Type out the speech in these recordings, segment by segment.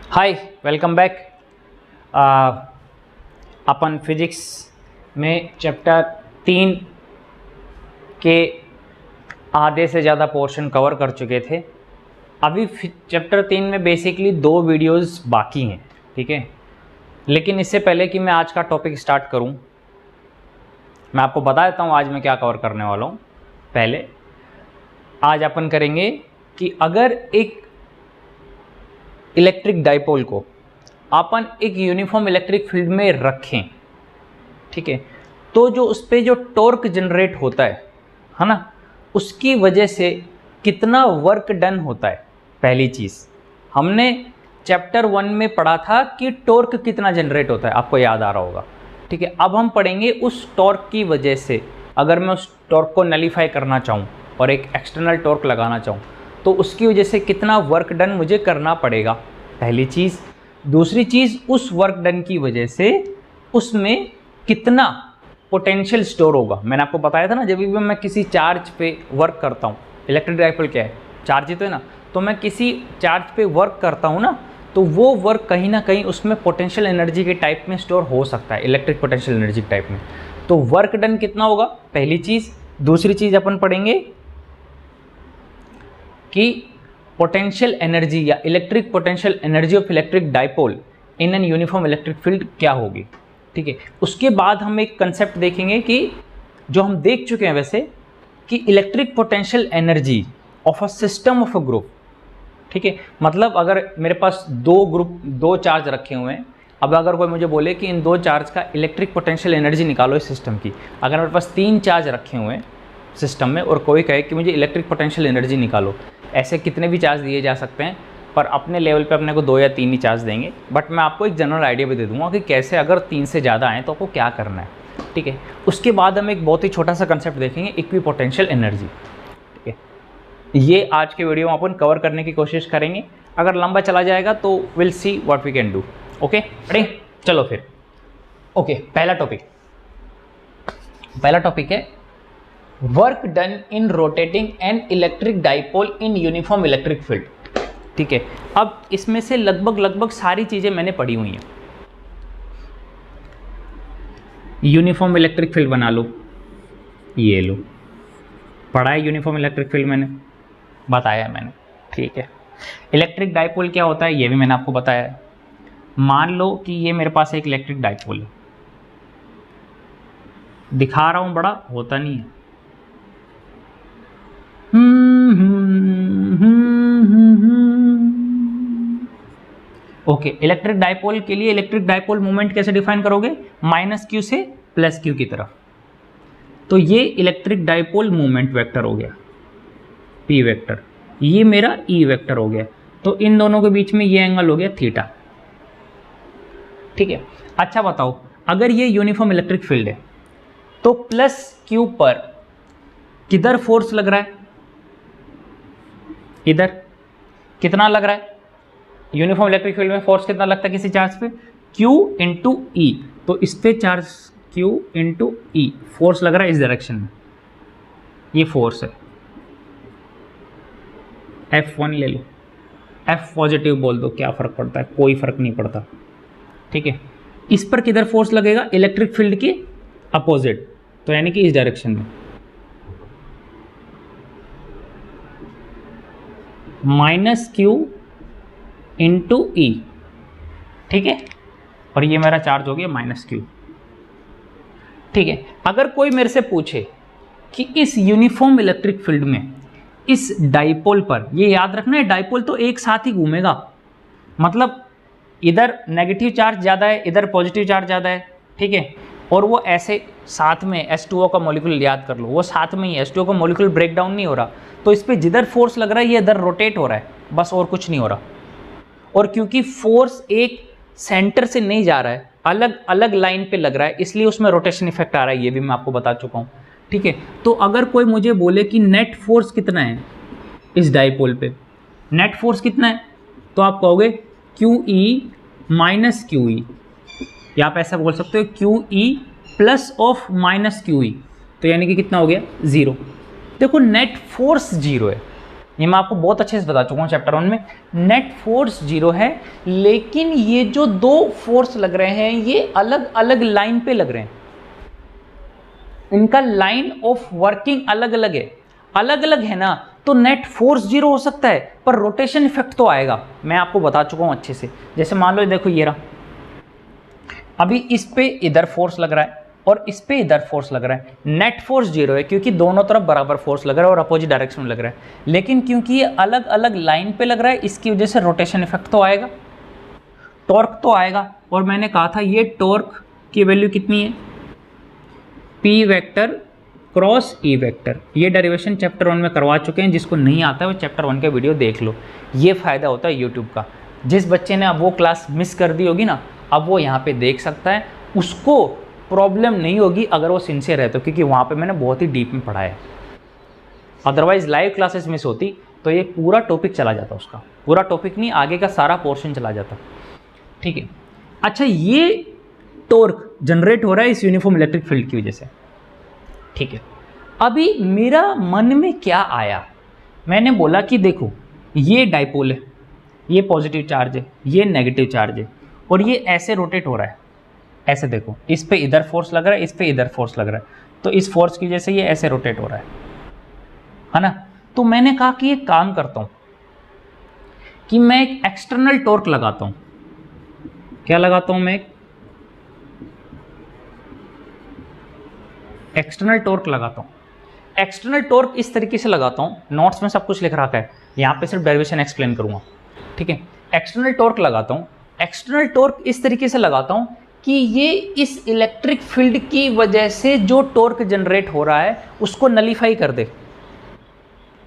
हाय, welcome back. अपन physics में chapter 3 के आधे से ज़्यादा पोर्शन कवर कर चुके थे। अभी चैप्टर 3 में बेसिकली 2 वीडियोस बाकी हैं, ठीक है। लेकिन इससे पहले कि मैं आज का टॉपिक स्टार्ट करूं, मैं आपको बता देता हूं आज मैं क्या कवर करने वाला हूं। पहले आज अपन करेंगे कि अगर एक इलेक्ट्रिक डाइपोल को अपन एक यूनिफॉर्म इलेक्ट्रिक फील्ड में रखें, ठीक है, तो जो उस पर जो टॉर्क जनरेट होता है ना, उसकी वजह से कितना वर्क डन होता है। पहली चीज़ हमने चैप्टर 1 में पढ़ा था कि टॉर्क कितना जनरेट होता है, आपको याद आ रहा होगा, ठीक है। अब हम पढ़ेंगे उस टॉर्क की वजह से अगर मैं उस टॉर्क को नलीफाई करना चाहूँ और एक एक्सटर्नल टॉर्क लगाना चाहूँ तो उसकी वजह से कितना वर्क डन मुझे करना पड़ेगा, पहली चीज़। दूसरी चीज़, उस वर्क डन की वजह से उसमें कितना पोटेंशियल स्टोर होगा। मैंने आपको बताया था ना, जब भी मैं किसी चार्ज पे वर्क करता हूँ, इलेक्ट्रिक डाइपोल क्या है, चार्ज ही तो है ना, तो मैं किसी चार्ज पे वर्क करता हूँ ना, तो वो वर्क कहीं ना कहीं उसमें पोटेंशियल एनर्जी के टाइप में स्टोर हो सकता है, इलेक्ट्रिक पोटेंशियल एनर्जी के टाइप में। तो वर्क डन कितना होगा, पहली चीज़। दूसरी चीज़ अपन पढ़ेंगे कि पोटेंशियल एनर्जी या electric potential energy of electric dipole in an uniform electric field क्या होगी, ठीक है। उसके बाद हम एक कंसेप्ट देखेंगे कि जो हम देख चुके हैं वैसे, कि electric potential energy of a system of a group, ठीक है। मतलब अगर मेरे पास दो चार्ज रखे हुए हैं, अब अगर कोई मुझे बोले कि इन 2 चार्ज का इलेक्ट्रिक पोटेंशियल एनर्जी निकालो इस सिस्टम की, अगर मेरे पास 3 चार्ज रखे हुए हैं सिस्टम में और कोई कहे कि मुझे इलेक्ट्रिक पोटेंशियल एनर्जी निकालो, ऐसे कितने भी चार्ज दिए जा सकते हैं, पर अपने लेवल पे अपने को 2 या 3 ही चार्ज देंगे। बट मैं आपको एक जनरल आइडिया भी दे दूंगा कि कैसे अगर 3 से ज़्यादा आए तो आपको क्या करना है, ठीक है। उसके बाद हम एक बहुत ही छोटा सा कंसेप्ट देखेंगे, इक्विपोटेंशियल एनर्जी, ठीक है। ये आज के वीडियो में अपन कवर करने की कोशिश करेंगे। अगर लंबा चला जाएगा तो will see what we can do. Okay, ready, चलो फिर। ओके, पहला टॉपिक है work done in rotating an electric dipole in uniform electric field, ठीक है। अब इसमें से लगभग सारी चीजें मैंने पढ़ी हुई हैं। यूनिफॉर्म इलेक्ट्रिक फील्ड बना लो, ये लो, पढ़ा है यूनिफॉर्म इलेक्ट्रिक फील्ड, मैंने बताया मैंने, ठीक है। इलेक्ट्रिक डाइपोल क्या होता है ये भी मैंने आपको बताया है। मान लो कि ये मेरे पास एक इलेक्ट्रिक डाइपोल है, दिखा रहा हूं, बड़ा होता नहीं है। ओके, इलेक्ट्रिक डाइपोल के लिए इलेक्ट्रिक डाइपोल मोमेंट कैसे डिफाइन करोगे, -q से +q की तरफ। तो ये इलेक्ट्रिक डाइपोल मोमेंट वेक्टर हो गया, p वेक्टर, ये मेरा e वेक्टर हो गया। तो इन दोनों के बीच में ये एंगल हो गया थीटा, ठीक है। अच्छा बताओ, अगर ये यूनिफॉर्म इलेक्ट्रिक फील्ड है तो +q पर किधर फोर्स लग रहा है, इधर कितना लग रहा है, यूनिफॉर्म इलेक्ट्रिक फील्ड में फोर्स कितना लगता है किसी चार्ज पे, Q इंटू ई। तो इस पे चार्ज Q इंटू ई फोर्स लग रहा है इस डायरेक्शन में, ये फोर्स है। F1 ले लो, F पॉजिटिव बोल दो, क्या फर्क पड़ता है, कोई फर्क नहीं पड़ता, ठीक है। इस पर किधर फोर्स लगेगा, इलेक्ट्रिक फील्ड के अपोजिट, तो यानी कि इस डायरेक्शन में, -q इंटू ई, ठीक है। और ये मेरा चार्ज हो गया -q, ठीक है। अगर कोई मेरे से पूछे कि इस यूनिफॉर्म इलेक्ट्रिक फील्ड में इस डाइपोल पर, ये याद रखना है डाइपोल तो एक साथ ही घूमेगा, मतलब इधर नेगेटिव चार्ज ज़्यादा है, इधर पॉजिटिव चार्ज ज़्यादा है, ठीक है। और वो ऐसे साथ में H2O का मॉलिक्यूल याद कर लो, वो साथ में ही H2O का मॉलिक्यूल ब्रेक डाउन नहीं हो रहा, तो इस पर जिधर फोर्स लग रहा है ये इधर रोटेट हो रहा है, बस और कुछ नहीं हो रहा। और क्योंकि फोर्स एक सेंटर से नहीं जा रहा है, अलग अलग लाइन पे लग रहा है, इसलिए उसमें रोटेशन इफेक्ट आ रहा है, ये भी मैं आपको बता चुका हूँ, ठीक है। तो अगर कोई मुझे बोले कि नेट फोर्स कितना है इस डाइपोल पे, नेट फोर्स कितना है, तो आप कहोगे QE माइनस QE, या आप ऐसा बोल सकते हो QE प्लस ऑफ -QE, तो यानी कि कितना हो गया 0। देखो नेट फोर्स 0 है, ये मैं आपको बहुत अच्छे से बता चुका हूँ चैप्टर 1 में। नेट फोर्स 0 है, लेकिन ये जो दो फोर्स लग रहे हैं ये अलग अलग लाइन पे लग रहे हैं, इनका लाइन ऑफ वर्किंग अलग अलग है। अलग अलग है ना, तो नेट फोर्स 0 हो सकता है पर रोटेशन इफेक्ट तो आएगा। मैं आपको बता चुका हूँ अच्छे से। जैसे मान लो देखो ये रहा, अभी इस पे इधर फोर्स लग रहा है और इस पे इधर फोर्स लग रहा है। नेट फोर्स 0 है क्योंकि दोनों तरफ बराबर फोर्स लग रहा है और अपोजिट डायरेक्शन में लग रहा है। लेकिन क्योंकि ये अलग अलग लाइन पे लग रहा है, इसकी वजह से रोटेशन इफेक्ट तो आएगा, टॉर्क तो आएगा। और मैंने कहा था ये टॉर्क की वैल्यू कितनी है, पी वेक्टर क्रॉस ई वेक्टर। ये डेरिवेशन चैप्टर 1 में करवा चुके हैं, जिसको नहीं आता है वो चैप्टर 1 का वीडियो देख लो। ये फ़ायदा होता है यूट्यूब का। जिस बच्चे ने अब वो क्लास मिस कर दी होगी ना, अब वो यहाँ पे देख सकता है, उसको प्रॉब्लम नहीं होगी अगर वो सिंसियर है तो, क्योंकि वहाँ पे मैंने बहुत ही डीप में पढ़ाया है। अदरवाइज़ लाइव क्लासेस मिस होती तो ये पूरा टॉपिक चला जाता, उसका पूरा टॉपिक नहीं, आगे का सारा पोर्शन चला जाता। ठीक है, अच्छा ये टॉर्क जनरेट हो रहा है इस यूनिफॉर्म इलेक्ट्रिक फील्ड की वजह से। ठीक है, अभी मेरा मन में क्या आया, मैंने बोला कि देखो ये डाइपोल है, ये पॉजिटिव चार्ज है, ये नेगेटिव चार्ज है, और ये ऐसे रोटेट हो रहा है। ऐसे देखो, इस पे इधर फोर्स लग रहा है, इस पे इधर फोर्स लग रहा है, तो इस फोर्स की वजह से ये ऐसे रोटेट हो रहा है ना। तो मैंने कहा कि एक काम करता हूँ कि मैं एक एक्सटर्नल टॉर्क लगाता हूँ। क्या लगाता हूँ मैं, एक एक्सटर्नल टॉर्क लगाता हूँ। एक्सटर्नल टॉर्क इस तरीके से लगाता हूँ, नोट्स में सब कुछ लिख रखा है, यहाँ पे सिर्फ डेरिवेशन एक्सप्लेन करूँगा। ठीक है, एक्सटर्नल टॉर्क लगाता हूँ। एक्सटर्नल टॉर्क इस तरीके से लगाता हूँ कि ये इस इलेक्ट्रिक फील्ड की वजह से जो टॉर्क जनरेट हो रहा है उसको नलीफाई कर दे।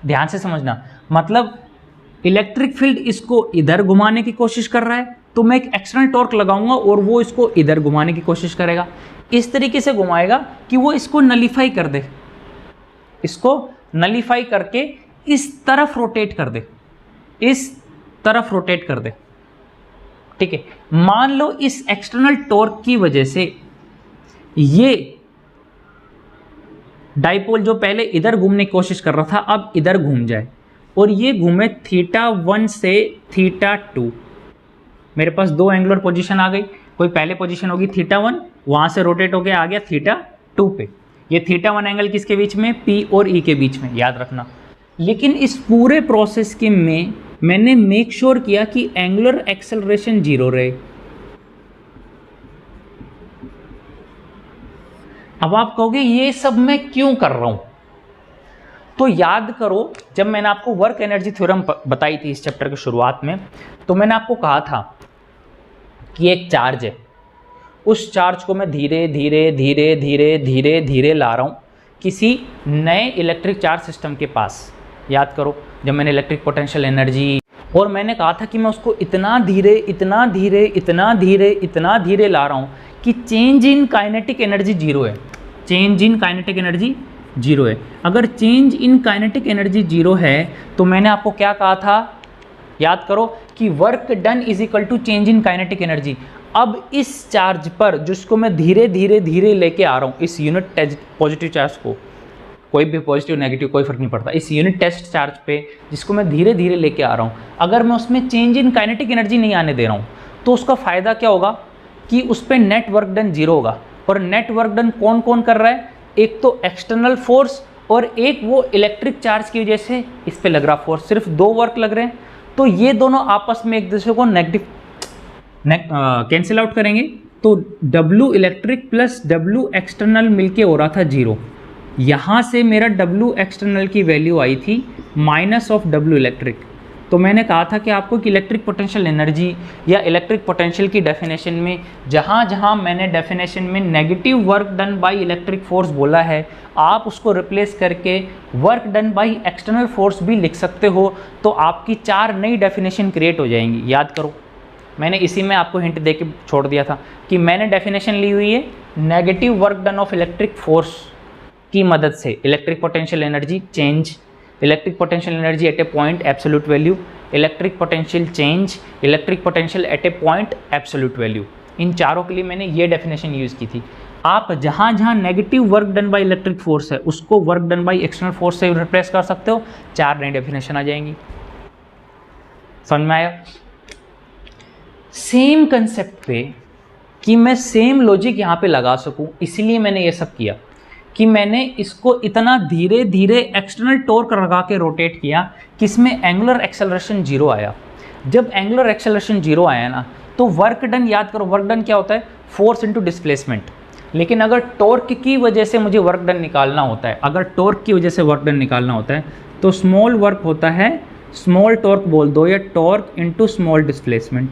ध्यान से समझना, मतलब इलेक्ट्रिक फील्ड इसको इधर घुमाने की कोशिश कर रहा है, तो मैं एक एक्सटर्नल टॉर्क लगाऊंगा और वो इसको इधर घुमाने की कोशिश करेगा। इस तरीके से घुमाएगा कि वो इसको नलीफाई कर दे, इसको नलीफाई करके इस तरफ रोटेट कर दे, इस तरफ रोटेट कर दे। ठीक है, मान लो इस एक्सटर्नल टॉर्क की वजह से ये डाइपोल जो पहले इधर घूमने की कोशिश कर रहा था अब इधर घूम जाए और ये घूमे θ1 से θ2। मेरे पास दो एंगुलर पोजीशन आ गई, कोई पहले पोजीशन होगी θ1, वहां से रोटेट होके आ गया θ2 पे। ये θ1 एंगल किसके बीच में, P और E के बीच में, याद रखना। लेकिन इस पूरे प्रोसेस के में मैंने मेक श्योर किया कि एंगुलर एक्सेलरेशन 0 रहे। अब आप कहोगे ये सब मैं क्यों कर रहा हूं, तो याद करो जब मैंने आपको वर्क एनर्जी थ्योरम बताई थी इस चैप्टर की शुरुआत में, तो मैंने आपको कहा था कि एक चार्ज है, उस चार्ज को मैं धीरे धीरे धीरे धीरे धीरे धीरे ला रहा हूं किसी नए इलेक्ट्रिक चार्ज सिस्टम के पास। याद करो जब मैंने इलेक्ट्रिक पोटेंशियल एनर्जी, और मैंने कहा था कि मैं उसको इतना धीरे इतना धीरे इतना धीरे इतना धीरे ला रहा हूं कि चेंज इन काइनेटिक एनर्जी 0 है। चेंज इन काइनेटिक एनर्जी 0 है। अगर चेंज इन काइनेटिक एनर्जी 0 है तो मैंने आपको क्या कहा था, याद करो कि work done is equal to change in kinetic energy. अब इस चार्ज पर जिसको मैं धीरे धीरे धीरे लेके आ रहा हूँ, इस यूनिट पॉजिटिव चार्ज को, कोई भी पॉजिटिव नेगेटिव कोई फर्क नहीं पड़ता, इस यूनिट टेस्ट चार्ज पे जिसको मैं धीरे धीरे लेके आ रहा हूँ, अगर मैं उसमें चेंज इन काइनेटिक एनर्जी नहीं आने दे रहा हूँ तो उसका फ़ायदा क्या होगा कि उस पर नेट वर्क डन 0 होगा। और नेट वर्क डन कौन कौन कर रहा है, एक तो एक्सटर्नल फोर्स और एक वो इलेक्ट्रिक चार्ज की वजह से इस पे लग रहा फोर्स, सिर्फ 2 वर्क लग रहे हैं। तो ये दोनों आपस में एक दूसरे को नेगेटिव कैंसिल आउट करेंगे, तो W electric plus W external मिलके हो रहा था 0। यहाँ से मेरा W एक्सटर्नल की वैल्यू आई थी माइनस ऑफ W इलेक्ट्रिक। तो मैंने कहा था कि आपको कि इलेक्ट्रिक पोटेंशियल एनर्जी या इलेक्ट्रिक पोटेंशियल की डेफिनेशन में जहाँ जहाँ मैंने डेफिनेशन में negative work done by electric force बोला है, आप उसको रिप्लेस करके work done by external force भी लिख सकते हो, तो आपकी 4 नई डेफिनेशन क्रिएट हो जाएंगी। याद करो मैंने इसी में आपको हिंट दे के छोड़ दिया था कि मैंने डेफिनेशन ली हुई है negative work done of electric force की मदद से electric potential energy change, electric potential energy at a point absolute value, electric potential change, electric potential at a point absolute value. इन चारों के लिए मैंने ये डेफिनेशन यूज़ की थी। आप जहाँ जहाँ negative work done by electric force है उसको work done by external force से रिप्लेस कर सकते हो, 4 नई डेफिनेशन आ जाएंगी। समझ में आया? सेम कंसेप्ट पे कि मैं सेम लॉजिक यहाँ पे लगा सकूँ, इसलिए मैंने ये सब किया कि मैंने इसको इतना धीरे धीरे एक्सटर्नल टॉर्क लगा के रोटेट किया कि इसमें एंगुलर एक्सेलरेशन 0 आया। जब एंगुलर एक्सेलरेशन 0 आया ना, तो वर्क डन, याद करो वर्क डन क्या होता है, फोर्स इनटू डिस्प्लेसमेंट। लेकिन अगर टॉर्क की वजह से मुझे वर्क डन निकालना होता है, अगर टॉर्क की वजह से वर्क डन निकालना होता है तो स्मॉल वर्क होता है, स्मॉल टॉर्क बोल दो, या टॉर्क इनटू स्मॉल डिस्प्लेसमेंट,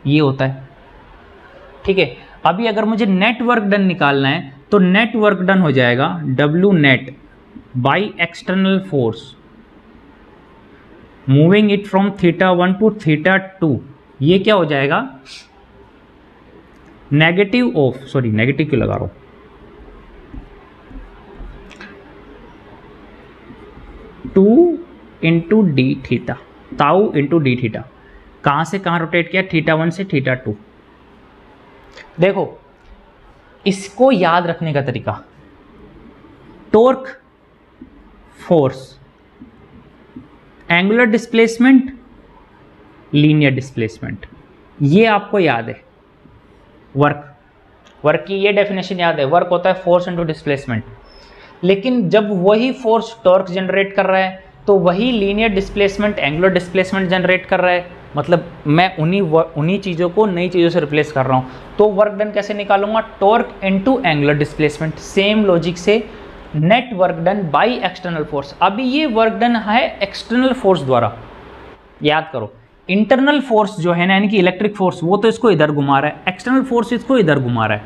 ये होता है। ठीक है, अभी अगर मुझे नेट वर्क डन निकालना है तो नेट वर्क डन हो जाएगा W net by external force moving it from θ1 to θ2। ये क्या हो जाएगा, नेगेटिव ऑफ, सॉरी नेगेटिव क्यों लगा रहा हूं, 2 इंटू डी थीटा, ताउ इंटू डी थीटा। कहां से कहां रोटेट किया, θ1 से θ2। देखो इसको याद रखने का तरीका, torque, force, angular displacement, linear displacement, ये आपको याद है। वर्क की ये डेफिनेशन याद है, वर्क होता है फोर्स इनटू डिस्प्लेसमेंट। लेकिन जब वही फोर्स टॉर्क जनरेट कर रहा है तो वही linear displacement angular displacement generate कर रहा है, मतलब मैं उन्हीं चीज़ों को नई चीज़ों से रिप्लेस कर रहा हूँ। तो वर्क डन कैसे निकालूंगा, torque into angular displacement. Same logic से net work done by external force. अभी ये वर्क डन है एक्सटर्नल फोर्स द्वारा, याद करो। इंटरनल फोर्स जो है ना, यानी कि इलेक्ट्रिक फोर्स, वो तो इसको इधर घुमा रहा है, एक्सटर्नल फोर्स इसको इधर घुमा रहा है,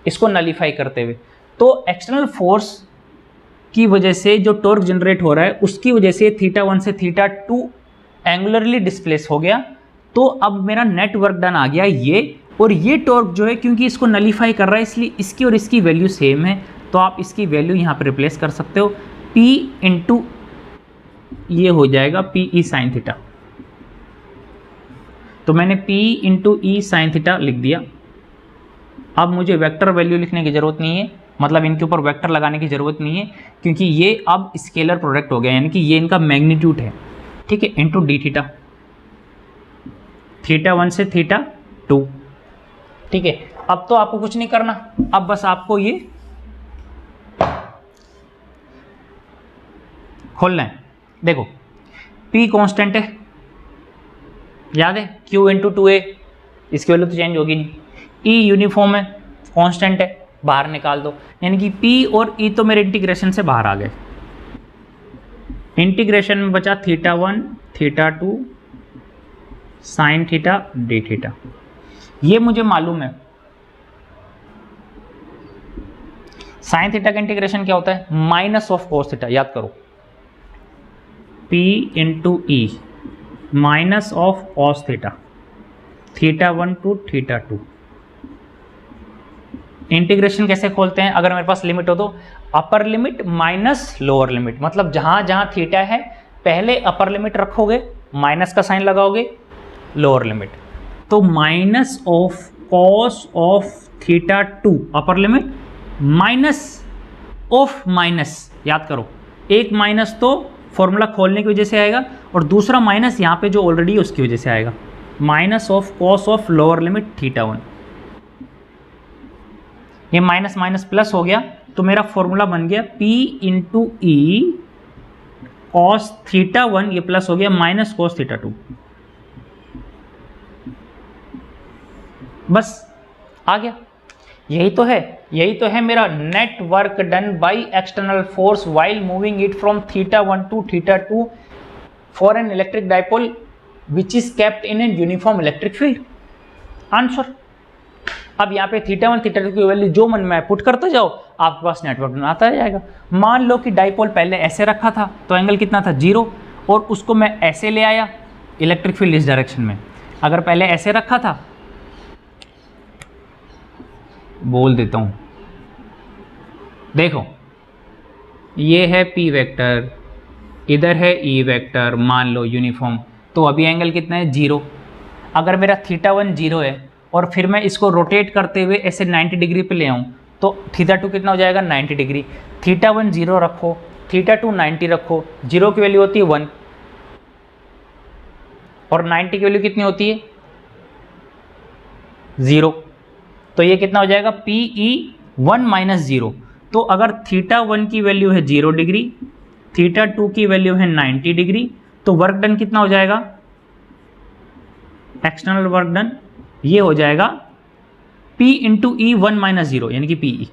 इसको नलीफाई करते हुए। तो एक्सटर्नल फोर्स की वजह से जो टॉर्क जनरेट हो रहा है उसकी वजह से θ1 से θ2 एंगुलरली डिस्प्लेस हो गया। तो अब मेरा नेट वर्क डन आ गया ये, और ये टॉर्क जो है क्योंकि इसको नलीफाई कर रहा है इसलिए इसकी और इसकी वैल्यू सेम है, तो आप इसकी वैल्यू यहाँ पर रिप्लेस कर सकते हो, P इंटू ये हो जाएगा PE साइन थीटा। तो मैंने P into E sine theta लिख दिया। अब मुझे वेक्टर वैल्यू लिखने की ज़रूरत नहीं है, मतलब इनके ऊपर वेक्टर लगाने की ज़रूरत नहीं है, क्योंकि ये अब स्केलर प्रोडक्ट हो गया, यानी कि ये इनका मैग्नीट्यूड है। ठीक है, इंटू डी थीटा, θ1 से θ2। ठीक है, अब तो आपको कुछ नहीं करना, अब बस आपको ये खोलना है। देखो P कांस्टेंट है, याद है, Q इंटू 2A, इसकी वैल्यू तो चेंज होगी नहीं। E यूनिफॉर्म है, कांस्टेंट है, बाहर निकाल दो, यानी कि P और E तो मेरे इंटीग्रेशन से बाहर आ गए। इंटीग्रेशन में बचा θ1 θ2 साइन थीटा डी थीटा। ये मुझे मालूम है साइन थीटा का इंटीग्रेशन क्या होता है, माइनस ऑफ कोस थीटा। याद करो P into E minus of cos theta, θ1 to θ2। Integration कैसे खोलते हैं, अगर मेरे पास लिमिट हो तो upper limit minus lower limit, मतलब जहां जहां थीटा है पहले अपर लिमिट रखोगे, माइनस का साइन लगाओगे, लोअर लिमिट। तो minus of cos of θ2 upper limit, minus of minus, याद करो एक माइनस तो फॉर्मूला खोलने की वजह से आएगा और दूसरा माइनस यहाँ पे जो ऑलरेडी है उसकी वजह से आएगा, minus of cos of lower limit θ1। ये माइनस माइनस प्लस हो गया, तो मेरा फॉर्मूला बन गया P इंटू ई कॉस θ1, ये प्लस हो गया माइनस कॉस θ2। बस आ गया, यही तो है मेरा net work done by external force while moving it from θ1 to θ2 for an electric dipole which is kept in an uniform electric field. Answer. अब यहाँ पे θ1 θ2 की वैल्यू जो मन में पुट करते जाओ, आपके पास नेटवर्क आता जाएगा। मान लो कि डाइपोल पहले ऐसे रखा था तो एंगल कितना था 0, और उसको मैं ऐसे ले आया, इलेक्ट्रिक फील्ड इस डायरेक्शन में। अगर पहले ऐसे रखा था, बोल देता हूँ, देखो ये है P वेक्टर, इधर है E वेक्टर, मान लो यूनिफॉर्म, तो अभी एंगल कितना है 0। अगर मेरा θ1 0 है और फिर मैं इसको रोटेट करते हुए ऐसे 90 डिग्री पे ले आऊँ तो θ2 कितना हो जाएगा 90 डिग्री। θ1 0 रखो, θ2 90 रखो, 0 की वैल्यू होती है 1 और 90 की वैल्यू कितनी होती है 0, तो ये कितना हो जाएगा PE1 माइनस 0। तो अगर θ1 की वैल्यू है 0 डिग्री, θ2 की वैल्यू है 90 डिग्री, तो वर्क डन कितना हो जाएगा, एक्सटर्नल वर्क डन ये हो जाएगा P इंटू E1 माइनस 0 यानी कि PE।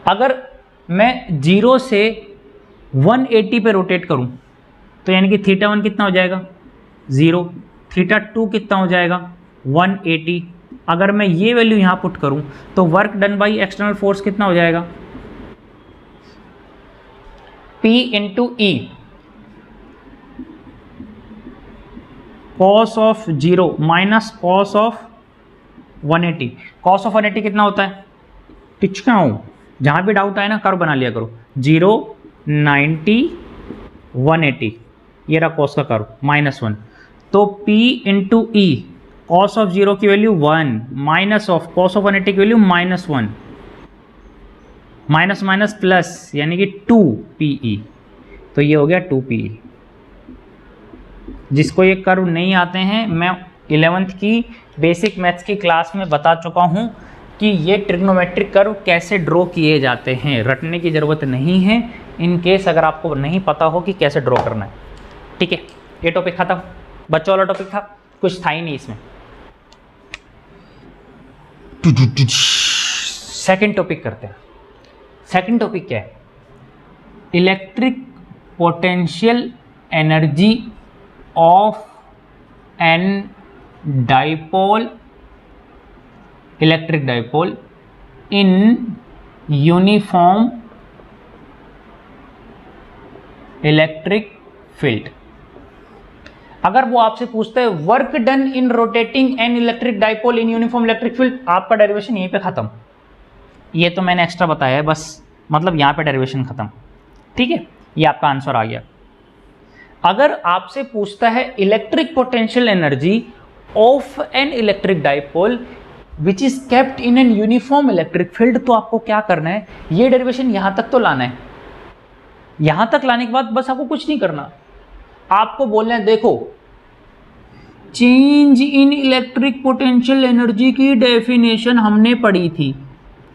अगर मैं 0 से 180 पे रोटेट करूं तो यानी कि θ1 कितना हो जाएगा 0, θ2 कितना हो जाएगा 180। अगर मैं ये वैल्यू यहां पुट करूं तो work done by external force कितना हो जाएगा P into E cos of 0 minus cos of 180। Cos of 180 कितना होता है, टिचका हूं, जहां भी डाउट आए ना कर्व बना लिया करो। 0 90 180 ये रहा कॉस का कर्व -1, तो P into E cos of 0 की value 1 minus of cos of 180 की वैल्यू -1, माइनस माइनस प्लस यानी कि 2 PE, तो ये हो गया 2 PE। जिसको ये कर्व नहीं आते हैं, मैं 11th की बेसिक मैथ्स की क्लास में बता चुका हूँ कि ये ट्रिग्नोमेट्रिक कर्व कैसे ड्रॉ किए जाते हैं, रटने की ज़रूरत नहीं है इन केस अगर आपको नहीं पता हो कि कैसे ड्रॉ करना है। ठीक है, ये टॉपिक खत्म, बच्चों वाला टॉपिक था, कुछ था ही नहीं इसमें। सेकंड टॉपिक करते हैं। सेकंड टॉपिक क्या है, electric potential energy of an dipole, electric dipole in uniform electric field. अगर वो आपसे पूछता है work done in rotating an electric dipole in uniform electric field, आपका डेरिवेशन यहीं पे खत्म। ये तो मैंने एक्स्ट्रा बताया है बस, मतलब यहां पे डेरिवेशन खत्म। ठीक है, ये आपका आंसर आ गया। अगर आपसे पूछता है electric potential energy of an electric dipole which is kept in an uniform electric field, तो आपको क्या करना है, ये डेरिवेशन यहां तक तो लाना है। यहां तक लाने के बाद बस आपको कुछ नहीं करना, आपको बोलना है देखो change in electric potential energy की डेफिनेशन हमने पढ़ी थी,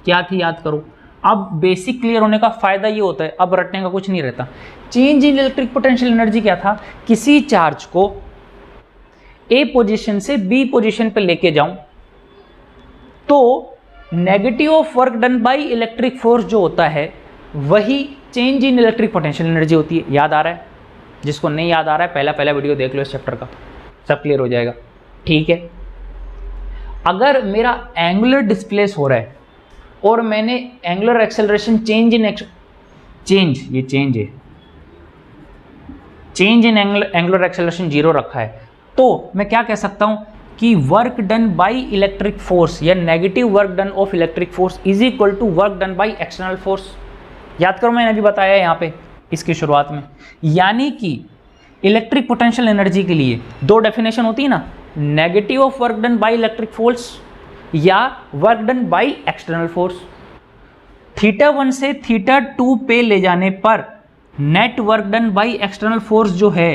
क्या थी याद करो। अब बेसिक क्लियर होने का फायदा ये होता है, अब रटने का कुछ नहीं रहता। Change in electric potential energy क्या था, किसी चार्ज को ए पोजीशन से बी पोजीशन पे लेके जाऊं तो negative of work done by electric force जो होता है वही change in electric potential energy होती है। याद आ रहा है, जिसको नहीं याद आ रहा है पहला वीडियो देख लो इस चैप्टर का, सब क्लियर हो जाएगा। ठीक है, अगर मेरा एंगुलर डिस्प्लेस हो रहा है और मैंने angular acceleration change in angular acceleration 0 रखा है, तो मैं क्या कह सकता हूं कि work done by electric force या negative work done of electric force is equal to work done by external force. याद करो, मैंने अभी बताया यहाँ पे इसकी शुरुआत में, यानी कि इलेक्ट्रिक पोटेंशियल एनर्जी के लिए दो डेफिनेशन होती है ना, negative of work done by electric force या work done by external force. θ1 से θ2 पे ले जाने पर net work done by external force जो है,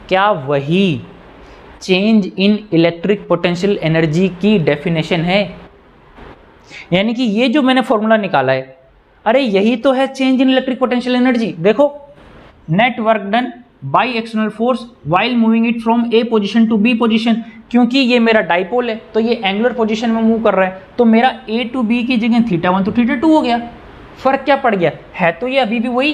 क्या वही change in electric potential energy की डेफिनेशन है। यानी कि ये जो मैंने फॉर्मूला निकाला है, अरे यही तो है change in electric potential energy. देखो, net work done by external force while moving it from A position to B position, क्योंकि ये मेरा डाइपोल है तो ये एंगुलर पोजीशन में मूव कर रहा है, तो मेरा ए टू बी की जगह θ1 तो θ2 हो गया। फर्क क्या पड़ गया, है तो ये अभी भी वही।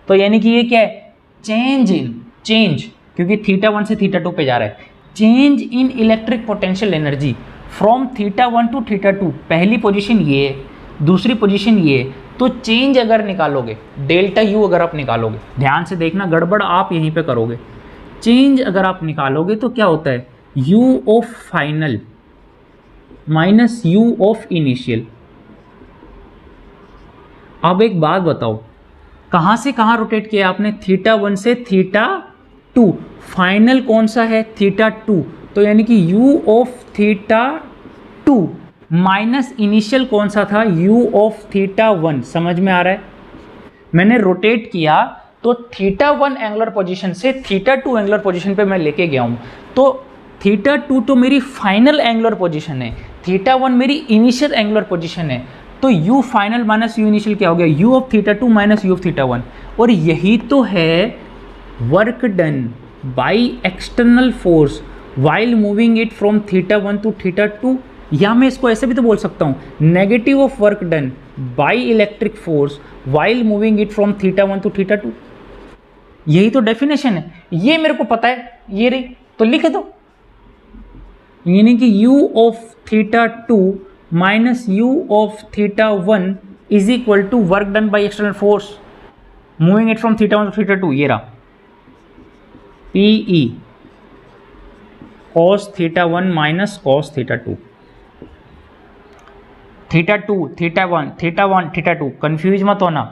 तो यानी कि ये क्या है, चेंज, क्योंकि θ1 से θ2 पे जा रहा है, change in electric potential energy from θ1 to θ2। पहली पोजीशन ये है, दूसरी पोजीशन ये है, तो चेंज अगर निकालोगे, डेल्टा यू अगर आप निकालोगे, ध्यान से देखना, गड़बड़ आप यहीं पे करोगे। चेंज अगर आप निकालोगे तो क्या होता है, u of final minus u of initial. अब एक बात बताओ, कहाँ से कहाँ रोटेट किया आपने, θ1 से θ2 2, फाइनल कौन सा है थीटा 2, तो यानी कि u of theta 2 minus initial कौन सा था u ऑफ थीटा 1। समझ में आ रहा है? मैंने रोटेट किया तो थीटा 1 एंगुलर पोजीशन से थीटा 2 एंगुलर पोजीशन पे मैं लेके गया हूँ, तो थीटा 2 तो मेरी फाइनल एंगुलर पोजीशन है, थीटा 1 मेरी इनिशियल एंगुलर पोजीशन है, तो u final minus u initial क्या हो गया, u of theta 2 minus u of theta 1। और यही तो है work done by external force while moving it from theta 1 to theta 2, या मैं इसको ऐसे भी तो बोल सकता हूँ, negative of work done by electric force while moving it from theta 1 to theta 2। यही तो डेफिनेशन है, ये मेरे को पता है, ये रही, तो लिख दो, यानी कि u of theta 2 minus u of theta 1 is equal to work done by external force moving it from theta 1 to theta 2, ये रहा PE cos theta 1 minus cos theta 2, theta 2 theta 1 theta 1 theta 2, confuse मत होना,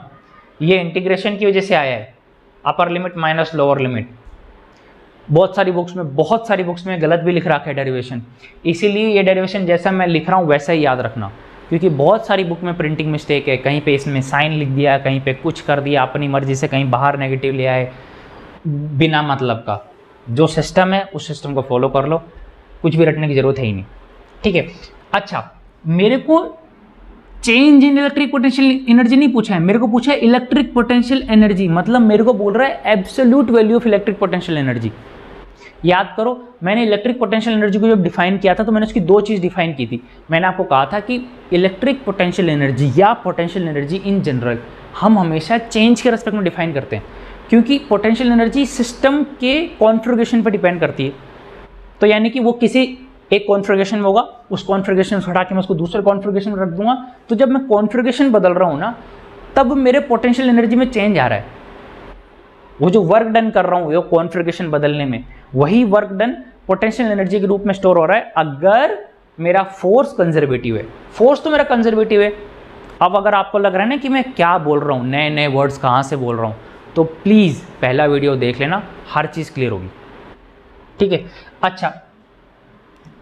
ये integration की वजह से आया है, upper limit minus lower limit. बहुत सारी बुक्स में गलत भी लिख रखा है डेरिवेशन, इसीलिए ये डेरिवेशन जैसा मैं लिख रहा हूँ वैसा ही याद रखना, क्योंकि बहुत सारी बुक में प्रिंटिंग मिस्टेक है, कहीं पे इसमें साइन लिख दिया, कहीं पे कुछ कर दिया अपनी मर्जी से, कहीं बाहर नेगेटिव ले आए बिना मतलब का। जो सिस्टम है उस सिस्टम को फॉलो कर लो, कुछ भी रटने की जरूरत है ही नहीं, ठीक है। अच्छा, मेरे को change in electric potential energy नहीं पूछा है, मेरे को पूछा है इलेक्ट्रिक पोटेंशियल एनर्जी, मतलब मेरे को बोल रहा है absolute value of electric potential energy. याद करो, मैंने इलेक्ट्रिक पोटेंशियल एनर्जी को जब डिफाइन किया था तो मैंने उसकी दो चीज़ डिफाइन की थी। मैंने आपको कहा था कि इलेक्ट्रिक पोटेंशियल एनर्जी या पोटेंशियल एनर्जी इन जनरल हम हमेशा चेंज के रेस्पेक्ट में डिफाइन करते हैं, क्योंकि पोटेंशियल एनर्जी सिस्टम के कॉन्फ़िगरेशन पर डिपेंड करती है। तो यानी कि वो किसी एक कॉन्फ़िगरेशन में होगा, उस कॉन्फ़िगरेशन से हटा के मैं उसको दूसरे कॉन्फ़िगरेशन में रख दूंगा, तो जब मैं कॉन्फ़िगरेशन बदल रहा हूँ ना, तब मेरे पोटेंशियल एनर्जी में चेंज आ रहा है। वो जो वर्क डन कर रहा हूँ वो कॉन्फ़िगरेशन बदलने में, वही वर्क डन पोटेंशियल एनर्जी के रूप में स्टोर हो रहा है अगर मेरा फोर्स कंजर्वेटिव है। फोर्स तो मेरा कंजर्वेटिव है। अब अगर आपको लग रहा है ना कि मैं क्या बोल रहा हूँ, नए नए वर्ड्स कहाँ से बोल रहा हूँ, तो प्लीज़ पहला वीडियो देख लेना, हर चीज़ क्लियर होगी, ठीक है। अच्छा,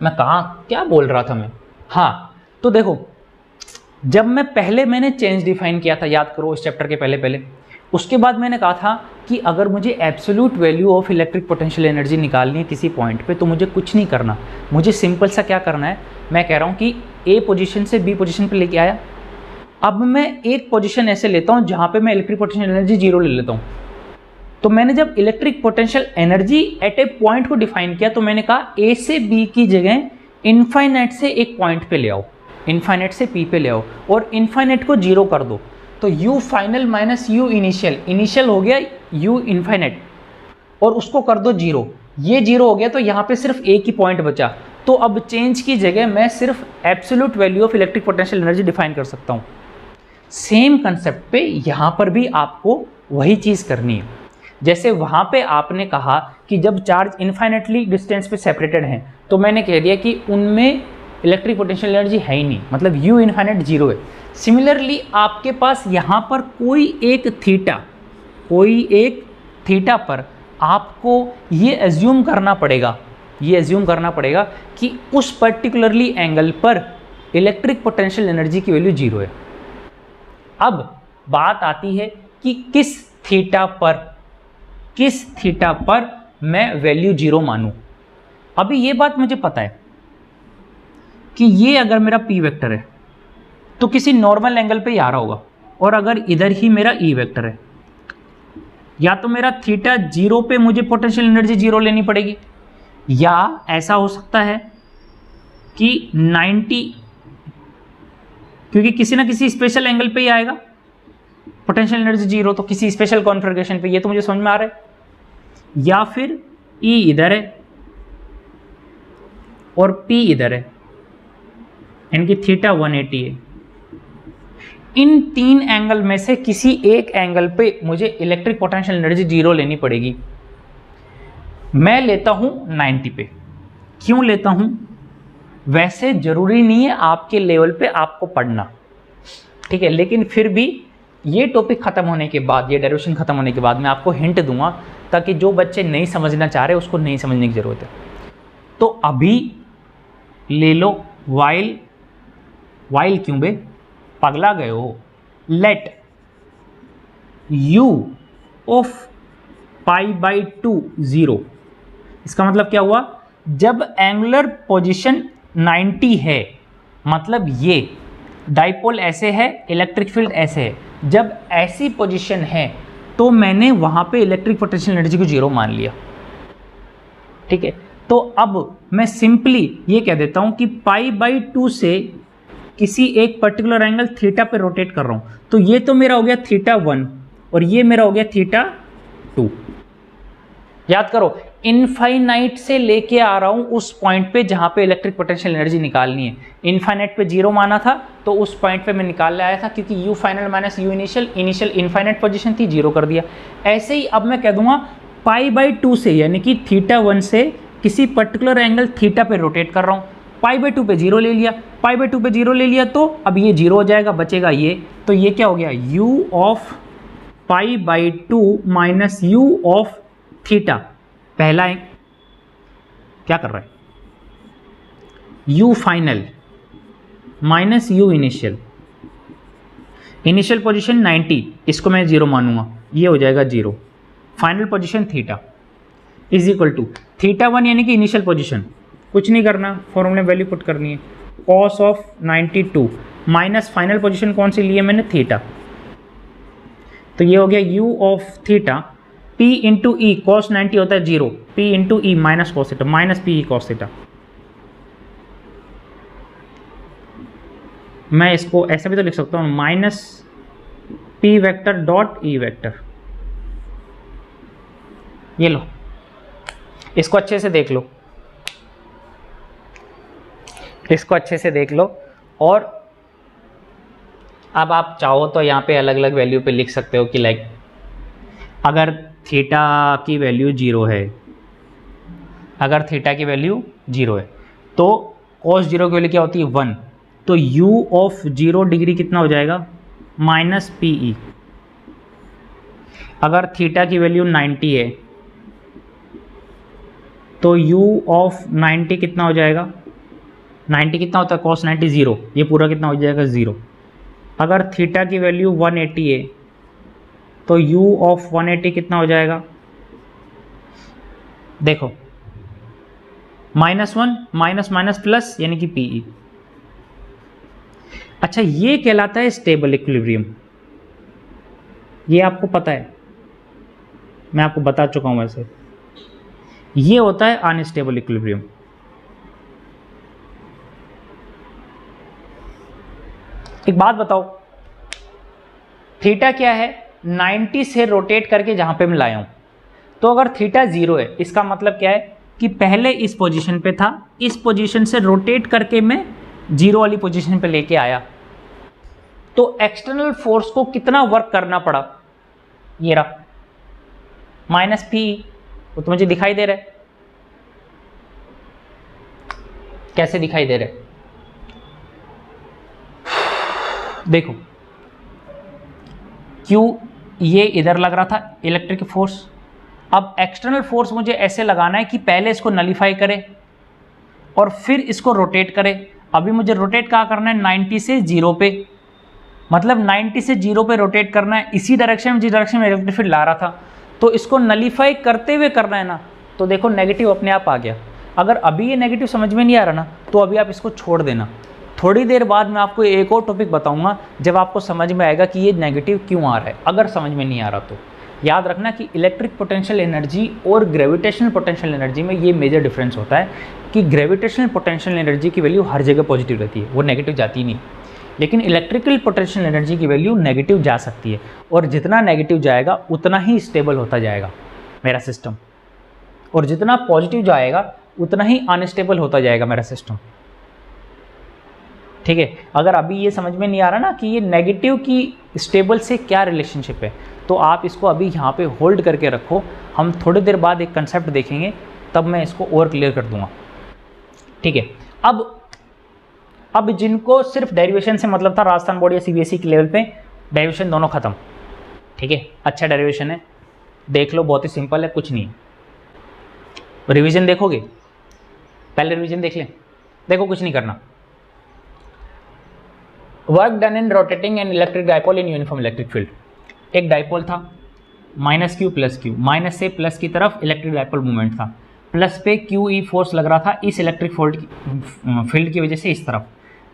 मैं कहाँ क्या बोल रहा था मैं, हाँ, तो देखो, जब मैंने चेंज डिफाइन किया था, याद करो इस चैप्टर के पहले, उसके बाद मैंने कहा था कि अगर मुझे absolute value of electric potential energy निकालनी है किसी पॉइंट पे, तो मुझे कुछ नहीं करना, मुझे सिंपल सा क्या करना है, मैं कह रहा हूँ कि ए पोजीशन से बी पोजीशन पे लेके आया, अब मैं एक पोजीशन ऐसे लेता हूँ जहाँ पे मैं इलेक्ट्रिक पोटेंशियल एनर्जी 0 ले लेता हूँ। तो मैंने जब electric potential energy at a point को डिफाइन किया, तो मैंने कहा ए से बी की जगह इनफाइनाइट से एक पॉइंट पे ले आओ, इनफाइनाइट से पी पे ले आओ, और इनफाइनाइट को 0 कर दो, तो u final minus u initial हो गया u इनफाइनाइट, और उसको कर दो 0, ये 0 हो गया, तो यहाँ पे सिर्फ एक ही पॉइंट बचा। तो अब चेंज की जगह मैं सिर्फ absolute value of electric potential energy define कर सकता हूँ। सेम कंसेप्ट पे यहाँ पर भी आपको वही चीज़ करनी है। जैसे वहाँ पे आपने कहा कि जब चार्ज इनफाइनेटली डिस्टेंस पे सेपरेटेड हैं, तो मैंने कह दिया कि उनमें इलेक्ट्रिक पोटेंशियल एनर्जी है ही नहीं, मतलब u इनफाइनाइट 0 है। सिमिलरली आपके पास यहाँ पर कोई एक थीटा पर आपको ये एज्यूम करना पड़ेगा कि उस पर्टिकुलरली एंगल पर इलेक्ट्रिक पोटेंशियल एनर्जी की वैल्यू 0 है। अब बात आती है कि किस थीटा पर मैं वैल्यू 0 मानूं। अभी ये बात मुझे पता है कि ये अगर मेरा p वेक्टर है तो किसी नॉर्मल एंगल पे ही आ रहा होगा, और अगर इधर ही मेरा e वेक्टर है, या तो मेरा थीटा 0 पे मुझे पोटेंशियल एनर्जी 0 लेनी पड़ेगी, या ऐसा हो सकता है कि 90, क्योंकि किसी ना किसी स्पेशल एंगल पे ही आएगा पोटेंशियल एनर्जी 0, तो किसी स्पेशल कॉन्फ़िगरेशन पे, ये तो मुझे समझ में आ रहा है। या फिर E इधर है और P इधर है, यानी कि थीटा 180 है। इन तीन एंगल में से किसी एक एंगल पे मुझे इलेक्ट्रिक पोटेंशियल एनर्जी 0 लेनी पड़ेगी। मैं लेता हूं 90 पे। क्यों लेता हूं? वैसे जरूरी नहीं है आपके लेवल पे आपको पढ़ना, ठीक है, लेकिन फिर भी ये टॉपिक ख़त्म होने के बाद, ये डेरिवेशन ख़त्म होने के बाद मैं आपको हिंट दूंगा ताकि जो बच्चे नहीं समझना चाह रहे उसको नहीं समझने की ज़रूरत है। तो अभी ले लो वाइल क्यों बे, पगला गए हो। Let u of π/2 0। इसका मतलब क्या हुआ, जब एंगुलर पोजीशन 90 है, मतलब ये डाइपोल ऐसे है, इलेक्ट्रिक फील्ड ऐसे है, जब ऐसी पोजीशन है तो मैंने वहां पे इलेक्ट्रिक पोटेंशियल एनर्जी को 0 मान लिया। ठीक है, तो अब मैं सिंपली ये कह देता हूं कि π/2 से किसी एक पर्टिकुलर एंगल थीटा पे रोटेट कर रहा हूं, तो ये तो मेरा हो गया θ1 और ये मेरा हो गया θ2। याद करो, इनफाइनाइट से लेके आ रहा हूं उस पॉइंट पे जहां पे इलेक्ट्रिक पोटेंशियल एनर्जी निकालनी है। इनफाइनाइट पे 0 माना था तो उस पॉइंट पे मैं निकाल ले आया था, क्योंकि u final minus u initial infinite position थी, 0 कर दिया। ऐसे ही अब मैं कह दूंगा π/2 से, यानी कि θ1 से किसी पर्टिकुलर एंगल थीटा पे रोटेट कर रहा हूं, π/2 पे 0 ले लिया, π/2 पे 0 ले लिया, तो अब ये 0 हो जाएगा, बचेगा ये, तो ये क्या हो गया, u of π/2 minus u of theta. पहला एक क्या कर रहा है, u final minus u initial, initial position 90, इसको मैं 0 मानूंगा, ये हो जाएगा 0, final position theta is equal to θ1 यानी कि इनिशियल पोजीशन, कुछ नहीं करना, फॉर्मूले वैल्यू पुट करनी है, cos of 92 minus final position कौन सी ली है मैंने, थीटा, तो ये हो गया u of theta p into E, cos 90 होता है 0, p into E minus cos theta, minus P E cos theta. मैं इसको ऐसा भी तो लिख सकता हूँ, minus p vector dot E vector. ये लो, इसको अच्छे से देख लो, इसको अच्छे से देख लो, और अब आप चाहो तो यहाँ पे अलग अलग वैल्यू पे लिख सकते हो कि लाइक अगर थीटा की वैल्यू 0 है, अगर थीटा की वैल्यू 0 है तो cos 0 की वैल्यू क्या होती है 1, तो u ऑफ 0 डिग्री कितना हो जाएगा, माइनस पी ई। अगर थीटा की वैल्यू 90 है तो u ऑफ 90 कितना हो जाएगा, 90 कितना होता है, cos 90 0, ये पूरा कितना हो जाएगा 0। अगर थीटा की वैल्यू 180 है तो u ऑफ 180 कितना हो जाएगा, देखो -1 माइनस माइनस प्लस यानी कि पीई। अच्छा, ये कहलाता है स्टेबल इक्विलिब्रियम, ये आपको पता है, मैं आपको बता चुका हूं वैसे। ये होता है अनस्टेबल इक्विलिब्रियम। एक बात बताओ, थीटा क्या है, 90 से रोटेट करके जहां पे मैं लाया हूं, तो अगर थीटा 0 है, इसका मतलब क्या है कि पहले इस पोजीशन पे था, इस पोजीशन से रोटेट करके मैं 0 वाली पोजीशन पे लेके आया, तो एक्सटर्नल फोर्स को कितना वर्क करना पड़ा, ये रहा माइनस पी, वो तो मुझे दिखाई दे रहा है, कैसे दिखाई दे रहा है, देखो Q ये इधर लग रहा था इलेक्ट्रिक फोर्स, अब एक्सटर्नल फोर्स मुझे ऐसे लगाना है कि पहले इसको नलीफाई करे और फिर इसको रोटेट करे। अभी मुझे रोटेट कहाँ करना है, 90 से 0 पे, मतलब 90 से 0 पे रोटेट करना है, इसी डायरेक्शन में जिस डायरेक्शन में इलेक्ट्रिक फील्ड ला रहा था, तो इसको नलीफाई करते हुए करना है ना, तो देखो नेगेटिव अपने आप आ गया। अगर अभी ये नेगेटिव समझ में नहीं आ रहा ना, तो अभी आप इसको छोड़ देना, थोड़ी देर बाद मैं आपको एक और टॉपिक बताऊंगा जब आपको समझ में आएगा कि ये नेगेटिव क्यों आ रहा है। अगर समझ में नहीं आ रहा तो याद रखना कि इलेक्ट्रिक पोटेंशियल एनर्जी और ग्रेविटेशनल पोटेंशियल एनर्जी में ये मेजर डिफरेंस होता है कि ग्रेविटेशनल पोटेंशियल एनर्जी की वैल्यू हर जगह पॉजिटिव रहती है, वो नेगेटिव जाती नहीं, लेकिन इलेक्ट्रिकल पोटेंशियल एनर्जी की वैल्यू नेगेटिव जा सकती है, और जितना नेगेटिव जाएगा उतना ही स्टेबल होता जाएगा मेरा सिस्टम, और जितना पॉजिटिव जाएगा उतना ही अनस्टेबल होता जाएगा मेरा सिस्टम। ठीक है, अगर अभी ये समझ में नहीं आ रहा ना कि ये नेगेटिव की स्टेबल से क्या रिलेशनशिप है, तो आप इसको अभी यहाँ पे होल्ड करके रखो, हम थोड़ी देर बाद एक कंसेप्ट देखेंगे, तब मैं इसको और क्लियर कर दूंगा। ठीक है, अब जिनको सिर्फ डेरिवेशन से मतलब था राजस्थान बोर्ड या सीबीएसई के लेवल पे, डेरिवेशन दोनों खत्म। ठीक है, अच्छा डेरिवेशन है, देख लो, बहुत ही सिंपल है, कुछ नहीं है। रिवीजन देखोगे, पहले रिवीजन देख लें। देखो कुछ नहीं करना। Work done in rotating an electric dipole in uniform electric field. एक डाइपोल था, minus Q plus Q, minus से प्लस की तरफ इलेक्ट्रिक डाइपोल मूवमेंट था, प्लस पे क्यू ई फोर्स लग रहा था इस इलेक्ट्रिक फील्ड की वजह से इस तरफ,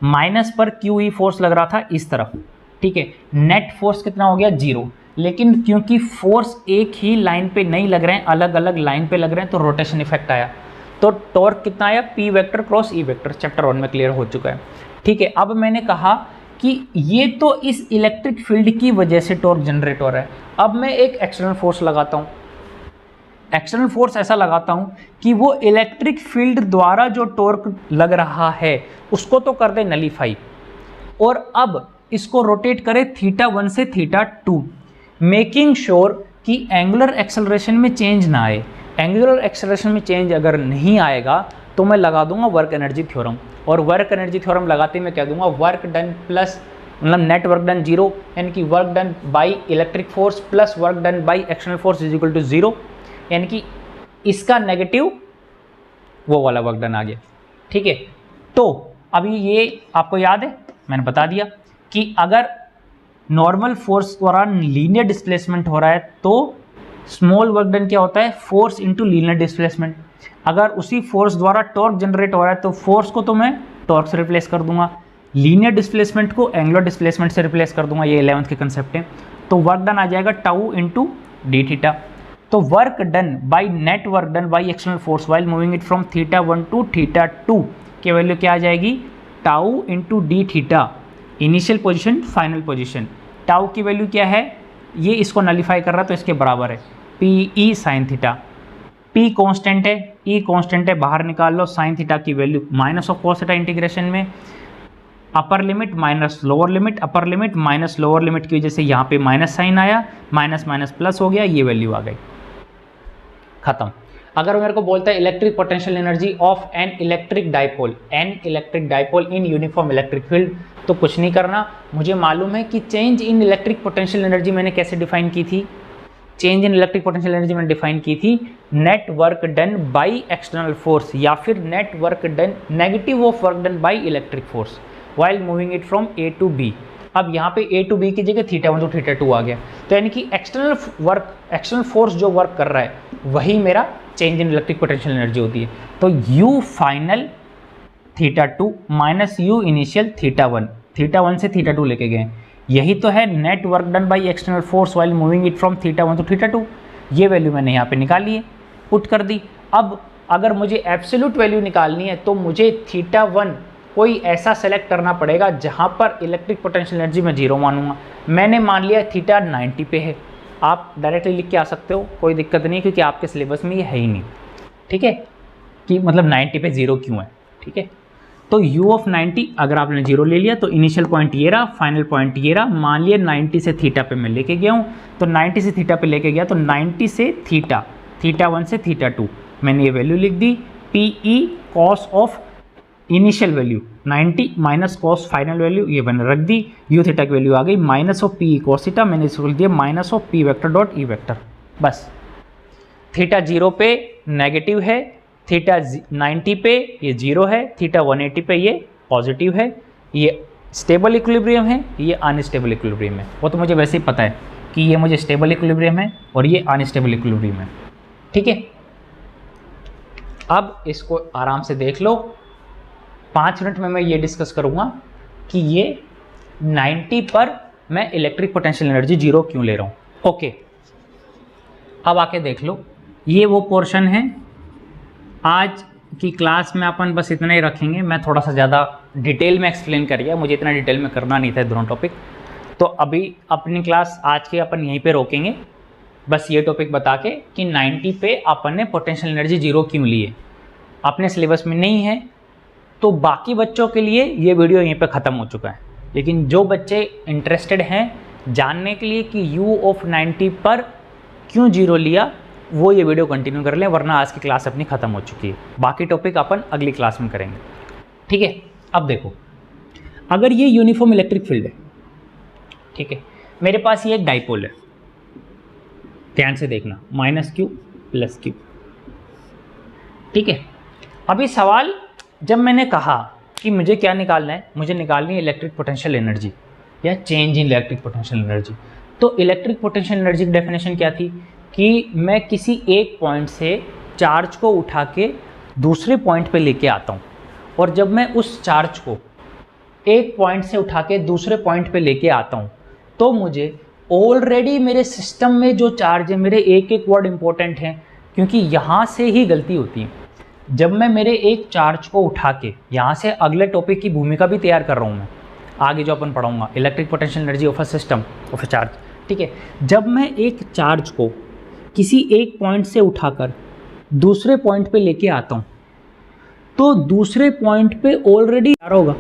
माइनस पर क्यू ई फोर्स लग रहा था इस तरफ। ठीक है, नेट फोर्स कितना हो गया, 0। लेकिन क्योंकि फोर्स एक ही लाइन पे नहीं लग रहे हैं, अलग अलग लाइन पे लग रहे हैं, तो रोटेशन इफेक्ट आया। तो टॉर्क कितना आया, P vector cross E vector, chapter 1 में क्लियर हो चुका है। ठीक है, अब मैंने कहा कि ये तो इस इलेक्ट्रिक फील्ड की वजह से टॉर्क जनरेट हो रहा है। अब मैं एक एक्सटर्नल फोर्स लगाता हूँ, एक्सटर्नल फोर्स ऐसा लगाता हूँ कि वो इलेक्ट्रिक फील्ड द्वारा जो टॉर्क लग रहा है उसको तो कर दे नलीफाई, और अब इसको रोटेट करे θ1 से θ2, मेकिंग श्योर कि एंगुलर एक्सेलरेशन में चेंज ना आए। एंगुलर एक्सेलरेशन में चेंज अगर नहीं आएगा तो मैं लगा दूंगा वर्क एनर्जी थ्योरम, और वर्क एनर्जी थ्योरम लगाते मैं कह दूंगा वर्क डन प्लस मतलब नेट वर्क डन 0, यानी कि work done by electric force plus work done by external force is equal to 0, यानी कि इसका नेगेटिव वो वाला वर्क डन आ गया। ठीक है, तो अभी ये आपको याद है, मैंने बता दिया कि अगर नॉर्मल फोर्स द्वारा लीनियर डिस्प्लेसमेंट हो रहा है तो स्मॉल वर्क डन क्या होता है, फोर्स इनटू लीनियर डिस्प्लेसमेंट। अगर उसी फोर्स द्वारा टॉर्क जनरेट हो रहा है तो फोर्स को तो मैं टॉर्क से रिप्लेस कर दूंगा, लीनियर डिस्प्लेसमेंट को एंगुलर डिस्प्लेसमेंट से रिप्लेस कर दूंगा। ये 11th के कंसेप्ट हैं। तो वर्क डन आ जाएगा टाउ इंटू डी थीटा। तो work done by net work done by external force while moving it from θ1 to θ2 की वैल्यू क्या आ जाएगी, tau into d theta, initial position final position. Tau की वैल्यू क्या है, ये इसको नलीफाई कर रहा है तो इसके बराबर है P E sine theta. P constant है, ई कांस्टेंट है, बाहर निकाल लो। साइन थीटा की value minus of cos theta integration में upper limit minus lower limit, upper limit minus lower limit की वजह से यहाँ पे माइनस साइन आया, माइनस माइनस प्लस हो गया, ये वैल्यू आ गई, खत्म। अगर मेरे को बोलता है electric potential energy of an electric dipole, an electric dipole in uniform electric field, तो कुछ नहीं करना, मुझे मालूम है कि change in electric potential energy मैंने कैसे डिफाइन की थी। Change in electric potential energy मैंने डिफाइन की थी net work done by external force या फिर net work done negative of work done by electric force while moving it from A to B. अब यहाँ पे ए टू बी की जगह θ1 टू θ2 आ गया, तो यानी कि एक्सटर्नल फोर्स जो वर्क कर रहा है वही मेरा change in electric potential energy होती है। तो U final θ2 minus U initial θ1 से θ2 लेके गए, यही तो है net work done by external force while moving it from θ1 to θ2। ये वैल्यू मैंने यहाँ पे निकाली है, पुट कर दी। अब अगर मुझे एब्सोल्यूट वैल्यू निकालनी है तो मुझे θ1 कोई ऐसा सेलेक्ट करना पड़ेगा जहाँ पर इलेक्ट्रिक पोटेंशियल एनर्जी मैं 0 मानूंगा। मैंने मान लिया θ 90 पे है, आप डायरेक्टली लिख के आ सकते हो, कोई दिक्कत नहीं, क्योंकि आपके सिलेबस में ये है ही नहीं। ठीक है, कि मतलब 90 पे 0 क्यों है। ठीक है, तो U ऑफ 90 अगर आपने 0 ले लिया तो इनिशियल पॉइंट ये रहा, फाइनल पॉइंट ये रहा। मान लिया 90 से θ पे मैं लेके गया हूँ, तो 90 से θ पे लेके गया तो 90 से θ1 से θ2 मैंने ये वैल्यू लिख दी। P E cos of initial value 90 minus cos final value, ये मैंने रख दी। यू थीटा की वैल्यू आ गई minus of P cos theta, मैंने इसको लिख दिया minus of P vector dot E vector. बस थीटा 0 पे नेगेटिव है, थीटा 90 पे ये 0 है, थीटा 180 पे ये पॉजिटिव है। ये स्टेबल इक्विलिब्रियम है, ये अनस्टेबल इक्विलिब्रियम है। वो तो मुझे वैसे ही पता है कि ये मुझे स्टेबल इक्विलिब्रियम है और ये अनस्टेबल इक्विलिब्रियम है। ठीक है, अब इसको आराम से देख लो। 5 मिनट में मैं ये डिस्कस करूँगा कि ये 90 पर मैं इलेक्ट्रिक पोटेंशियल एनर्जी 0 क्यों ले रहा हूँ। ओके, अब आके देख लो, ये वो पोर्शन है। आज की क्लास में अपन बस इतना ही रखेंगे। मैं थोड़ा सा ज़्यादा डिटेल में एक्सप्लेन कर गया, मुझे इतना डिटेल में करना नहीं था दोनों टॉपिक। तो अभी अपनी क्लास आज के अपन यहीं पे रोकेंगे, बस ये टॉपिक बता के कि 90 पे अपन ने पोटेंशियल एनर्जी 0 क्यों ली है। अपने सिलेबस में नहीं है तो बाकी बच्चों के लिए ये वीडियो यहीं पे ख़त्म हो चुका है। लेकिन जो बच्चे इंटरेस्टेड हैं जानने के लिए कि U ऑफ 90 पर क्यों 0 लिया, वो ये वीडियो कंटिन्यू कर लें, वरना आज की क्लास अपनी ख़त्म हो चुकी है। बाकी टॉपिक अपन अगली क्लास में करेंगे। ठीक है, अब देखो, अगर ये यूनिफॉर्म इलेक्ट्रिक फील्ड है, ठीक है, मेरे पास ये एक डाइपोल है, ध्यान से देखना, -q + q, ठीक है। अभी सवाल, जब मैंने कहा कि मुझे क्या निकालना है, मुझे निकालनी है इलेक्ट्रिक पोटेंशियल एनर्जी या change in electric potential energy. तो इलेक्ट्रिक पोटेंशियल एनर्जी की डेफिनेशन क्या थी कि मैं किसी एक पॉइंट से चार्ज को उठा के दूसरे पॉइंट पे लेके आता हूँ, और जब मैं उस चार्ज को एक पॉइंट से उठा के दूसरे पॉइंट पे लेके आता हूँ, तो मुझे ऑलरेडी मेरे सिस्टम में जो चार्ज है, मेरे एक एक वर्ड इंपॉर्टेंट हैं, क्योंकि यहाँ से ही गलती होती है। जब मैं मेरे एक चार्ज को उठा के यहाँ से अगले टॉपिक की भूमिका भी तैयार कर रहा हूँ, मैं आगे जो अपन पढ़ाऊँगा, electric potential energy of a system of a charge, ठीक है। जब मैं एक चार्ज को किसी एक पॉइंट से उठाकर दूसरे पॉइंट पे लेके आता हूँ, तो दूसरे पॉइंट पे ऑलरेडी आ रहा होगा,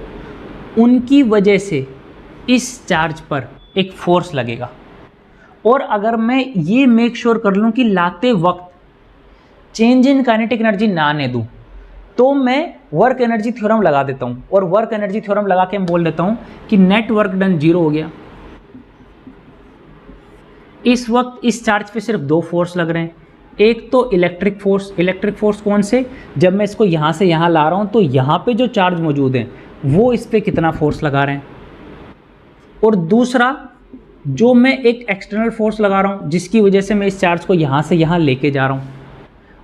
उनकी वजह से इस चार्ज पर एक फोर्स लगेगा। और अगर मैं ये मेक श्योर कर लूँ कि लाते वक्त चेंज इन काइनेटिक एनर्जी ना आने दूँ, तो मैं वर्क एनर्जी थ्योरम लगा देता हूँ, और वर्क एनर्जी थ्योरम लगा के मैं बोल देता हूँ कि नेट वर्क डन 0 हो गया। इस वक्त इस चार्ज पे सिर्फ 2 फोर्स लग रहे हैं, एक तो इलेक्ट्रिक फोर्स कौन से, जब मैं इसको यहाँ से यहाँ ला रहा हूँ तो यहाँ पे जो चार्ज मौजूद हैं वो इस पर कितना फोर्स लगा रहे हैं, और दूसरा जो मैं एक एक्सटर्नल फोर्स लगा रहा हूँ जिसकी वजह से मैं इस चार्ज को यहाँ से यहाँ लेके जा रहा हूँ,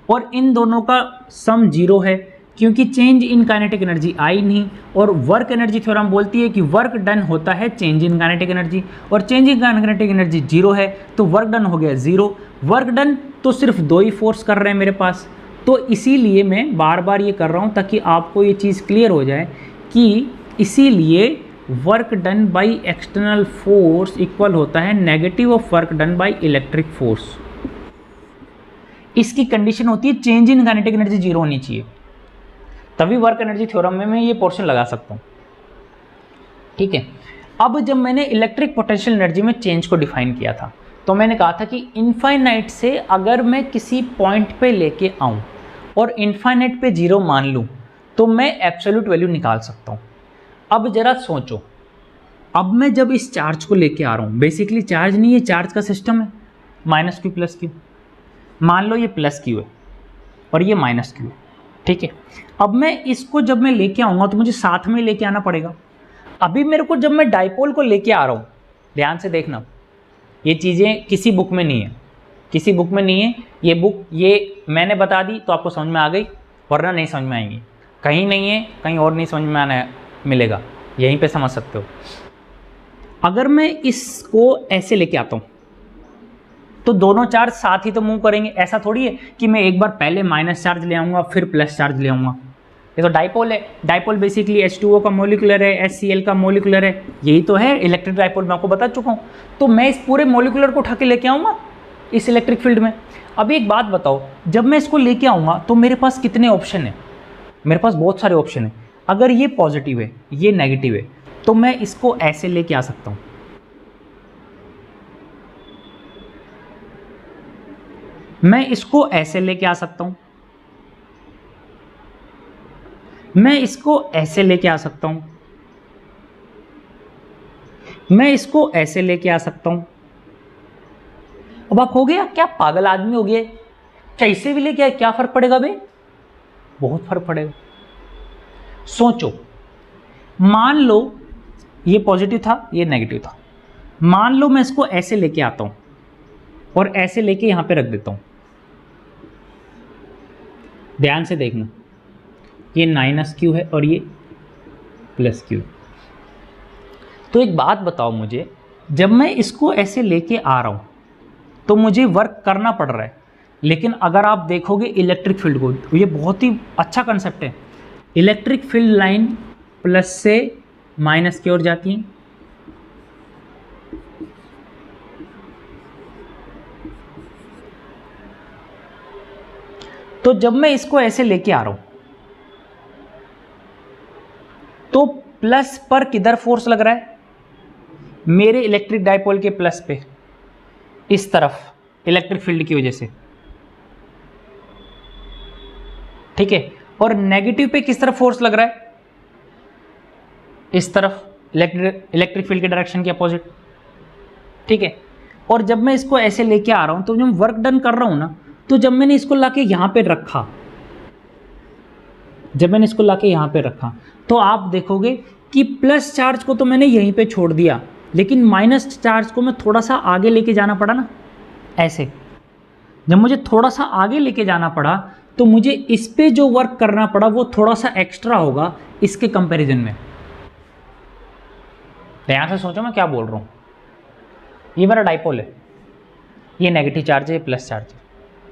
और इन दोनों का सम 0 है, क्योंकि चेंज इन काइनेटिक एनर्जी आई नहीं। और वर्क एनर्जी थ्योरम बोलती है कि वर्क डन होता है चेंज इन काइनेटिक एनर्जी, और चेंज इन काइनेटिक एनर्जी 0 है, तो वर्क डन हो गया 0। वर्क डन तो सिर्फ 2 ही फोर्स कर रहे हैं मेरे पास, तो इसीलिए मैं बार बार ये कर रहा हूँ ताकि आपको ये चीज़ क्लियर हो जाए कि इसीलिए work done by external force equal होता है negative of work done by electric force. इसकी कंडीशन होती है चेंज इन काइनेटिक एनर्जी 0 होनी चाहिए, तभी वर्क एनर्जी थ्योरम में मैं ये पोर्शन लगा सकता हूँ, ठीक है। अब जब मैंने इलेक्ट्रिक पोटेंशियल एनर्जी में चेंज को डिफाइन किया था, तो मैंने कहा था कि इनफाइनाइट से अगर मैं किसी पॉइंट पे लेके आऊँ और इनफाइनाइट पे 0 मान लूँ, तो मैं एब्सोल्यूट वैल्यू निकाल सकता हूँ। अब जरा सोचो, अब मैं जब इस चार्ज को लेके आ रहा हूँ, बेसिकली चार्ज नहीं है, चार्ज का सिस्टम है, -q + q, मान लो ये +q है और ये -q है, ठीक है। अब मैं इसको जब मैं लेके आऊँगा तो मुझे साथ में लेके आना पड़ेगा। अभी मेरे को जब मैं डाइपोल को लेके आ रहा हूँ, ध्यान से देखना, ये चीज़ें किसी बुक में नहीं है, किसी बुक में नहीं है, ये बुक ये मैंने बता दी तो आपको समझ में आ गई, वरना नहीं समझ में आएंगी। कहीं नहीं है, कहीं और नहीं समझ में आना मिलेगा, यहीं पे समझ सकते हो। अगर मैं इसको ऐसे लेके आता हूँ तो दोनों चार्ज साथ ही तो मूव करेंगे, ऐसा थोड़ी है कि मैं एक बार पहले माइनस चार्ज ले आऊँगा फिर प्लस चार्ज ले आऊँगा। ये तो डाइपोल है, डाइपोल बेसिकली H2O का मॉलिक्यूलर है, HCl का मॉलिक्यूलर है, यही तो है इलेक्ट्रिक डाइपोल, मैं आपको बता चुका हूँ। तो मैं इस पूरे मॉलिक्यूलर को उठा के लेके आऊँगा इस इलेक्ट्रिक फील्ड में। अभी एक बात बताओ, जब मैं इसको लेके आऊँगा तो मेरे पास कितने ऑप्शन है? मेरे पास बहुत सारे ऑप्शन है। अगर ये पॉजिटिव है, ये नेगेटिव है, तो मैं इसको ऐसे लेके आ सकता हूँ, मैं इसको ऐसे लेके आ सकता हूं, मैं इसको ऐसे लेके आ सकता हूं, मैं इसको ऐसे लेके आ सकता हूं। अब आप हो गया क्या पागल आदमी हो गए? कैसे भी लेके आए, क्या फर्क पड़ेगा बे? बहुत फर्क पड़ेगा। सोचो, मान लो ये पॉजिटिव था, ये नेगेटिव था, मान लो मैं इसको ऐसे लेके आता हूं और ऐसे लेके यहां पे रख देता हूं। ध्यान से देखना, ये -q है और ये +q। तो एक बात बताओ मुझे, जब मैं इसको ऐसे लेके आ रहा हूँ तो मुझे वर्क करना पड़ रहा है, लेकिन अगर आप देखोगे इलेक्ट्रिक फील्ड को, तो ये बहुत ही अच्छा कंसेप्ट है। इलेक्ट्रिक फील्ड लाइन प्लस से माइनस की ओर जाती है, तो जब मैं इसको ऐसे लेके आ रहा हूं तो प्लस पर किधर फोर्स लग रहा है? मेरे इलेक्ट्रिक डाइपोल के प्लस पे, इस तरफ इलेक्ट्रिक फील्ड की वजह से, ठीक है। और नेगेटिव पे किस तरफ फोर्स लग रहा है? इस तरफ, इलेक्ट्रिक फील्ड के डायरेक्शन के अपोजिट, ठीक है। और जब मैं इसको ऐसे लेके आ रहा हूँ तो जब वर्क डन कर रहा हूँ ना, तो जब मैंने इसको लाके यहाँ पे रखा, तो आप देखोगे कि प्लस चार्ज को तो मैंने यहीं पे छोड़ दिया, लेकिन माइनस चार्ज को मैं थोड़ा सा आगे लेके जाना पड़ा ना, ऐसे। जब मुझे थोड़ा सा आगे लेके जाना पड़ा तो मुझे इस पे जो वर्क करना पड़ा वो थोड़ा सा एक्स्ट्रा होगा इसके कंपैरिजन में। ध्यान से सोचो मैं क्या बोल रहा हूँ। ये मेरा डाइपोल है, ये नेगेटिव चार्ज है, ये प्लस चार्ज है,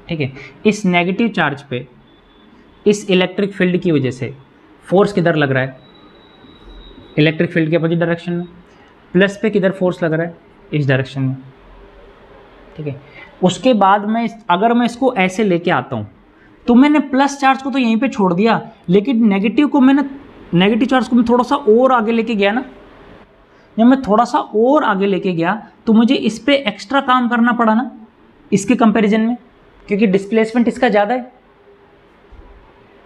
ठीक है। इस नेगेटिव चार्ज पे इस इलेक्ट्रिक फील्ड की वजह से फोर्स किधर लग रहा है, इलेक्ट्रिक फील्ड के अपोजिट डायरेक्शन में। प्लस पे किधर फोर्स लग रहा है, इस डायरेक्शन में, ठीक है। उसके बाद अगर मैं इसको ऐसे लेके आता हूँ तो मैंने प्लस चार्ज को तो यहीं पे छोड़ दिया, लेकिन नेगेटिव चार्ज को मैं थोड़ा सा और आगे लेके गया ना। जब मैं थोड़ा सा और आगे लेके गया तो मुझे इस पे एक्स्ट्रा काम करना पड़ा ना इसके कंपैरिजन में, क्योंकि डिस्प्लेसमेंट इसका ज़्यादा है,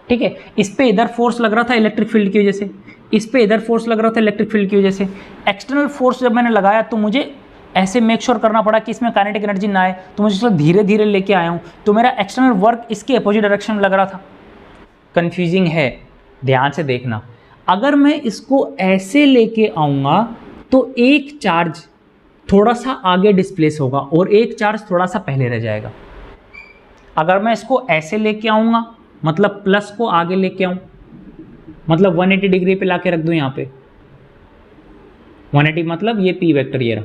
ठीक है। इस पे इधर फोर्स लग रहा था इलेक्ट्रिक फील्ड की वजह से, इस पे इधर फोर्स लग रहा था इलेक्ट्रिक फील्ड की वजह से। एक्सटर्नल फोर्स जब मैंने लगाया तो मुझे ऐसे मेक श्योर करना पड़ा कि इसमें काइनेटिक एनर्जी ना आए, तो मुझे इसको धीरे धीरे लेके आया हूँ, तो मेरा एक्सटर्नल वर्क इसके अपोजिट डायरेक्शन में लग रहा था। कंफ्यूजिंग है, ध्यान से देखना। अगर मैं इसको ऐसे लेके आऊँगा तो एक चार्ज थोड़ा सा आगे डिस्प्लेस होगा और एक चार्ज थोड़ा सा पहले रह जाएगा। अगर मैं इसको ऐसे लेके आऊँगा, मतलब प्लस को आगे लेके आऊँ, मतलब 180 डिग्री पे लाके रख दूँ यहाँ पे, 180 मतलब ये पी वेक्टर ये रहा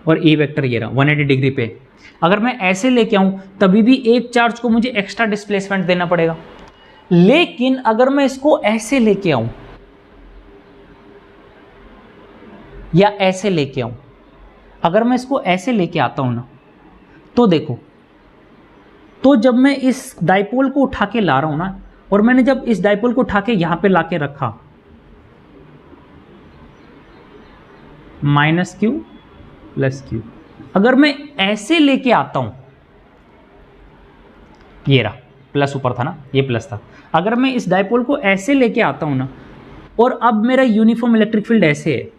और ई वेक्टर ये रहा 180 डिग्री पे। अगर मैं ऐसे लेके आऊँ तभी भी एक चार्ज को मुझे एक्स्ट्रा डिस्प्लेसमेंट देना पड़ेगा। लेकिन अगर मैं इसको ऐसे लेके आऊँ या ऐसे लेके आऊँ, अगर मैं इसको ऐसे लेके आता हूँ ना, तो देखो, तो जब मैं इस डाइपोल को उठा के ला रहा हूँ ना, और मैंने जब इस डाइपोल को उठा के यहाँ पे ला के रखा, माइनस क्यू प्लस क्यू। अगर मैं ऐसे लेके आता हूँ, ये रहा प्लस ऊपर था ना, ये प्लस था। अगर मैं इस डाइपोल को ऐसे लेके आता हूँ ना, और अब मेरा यूनिफॉर्म इलेक्ट्रिक फील्ड ऐसे है,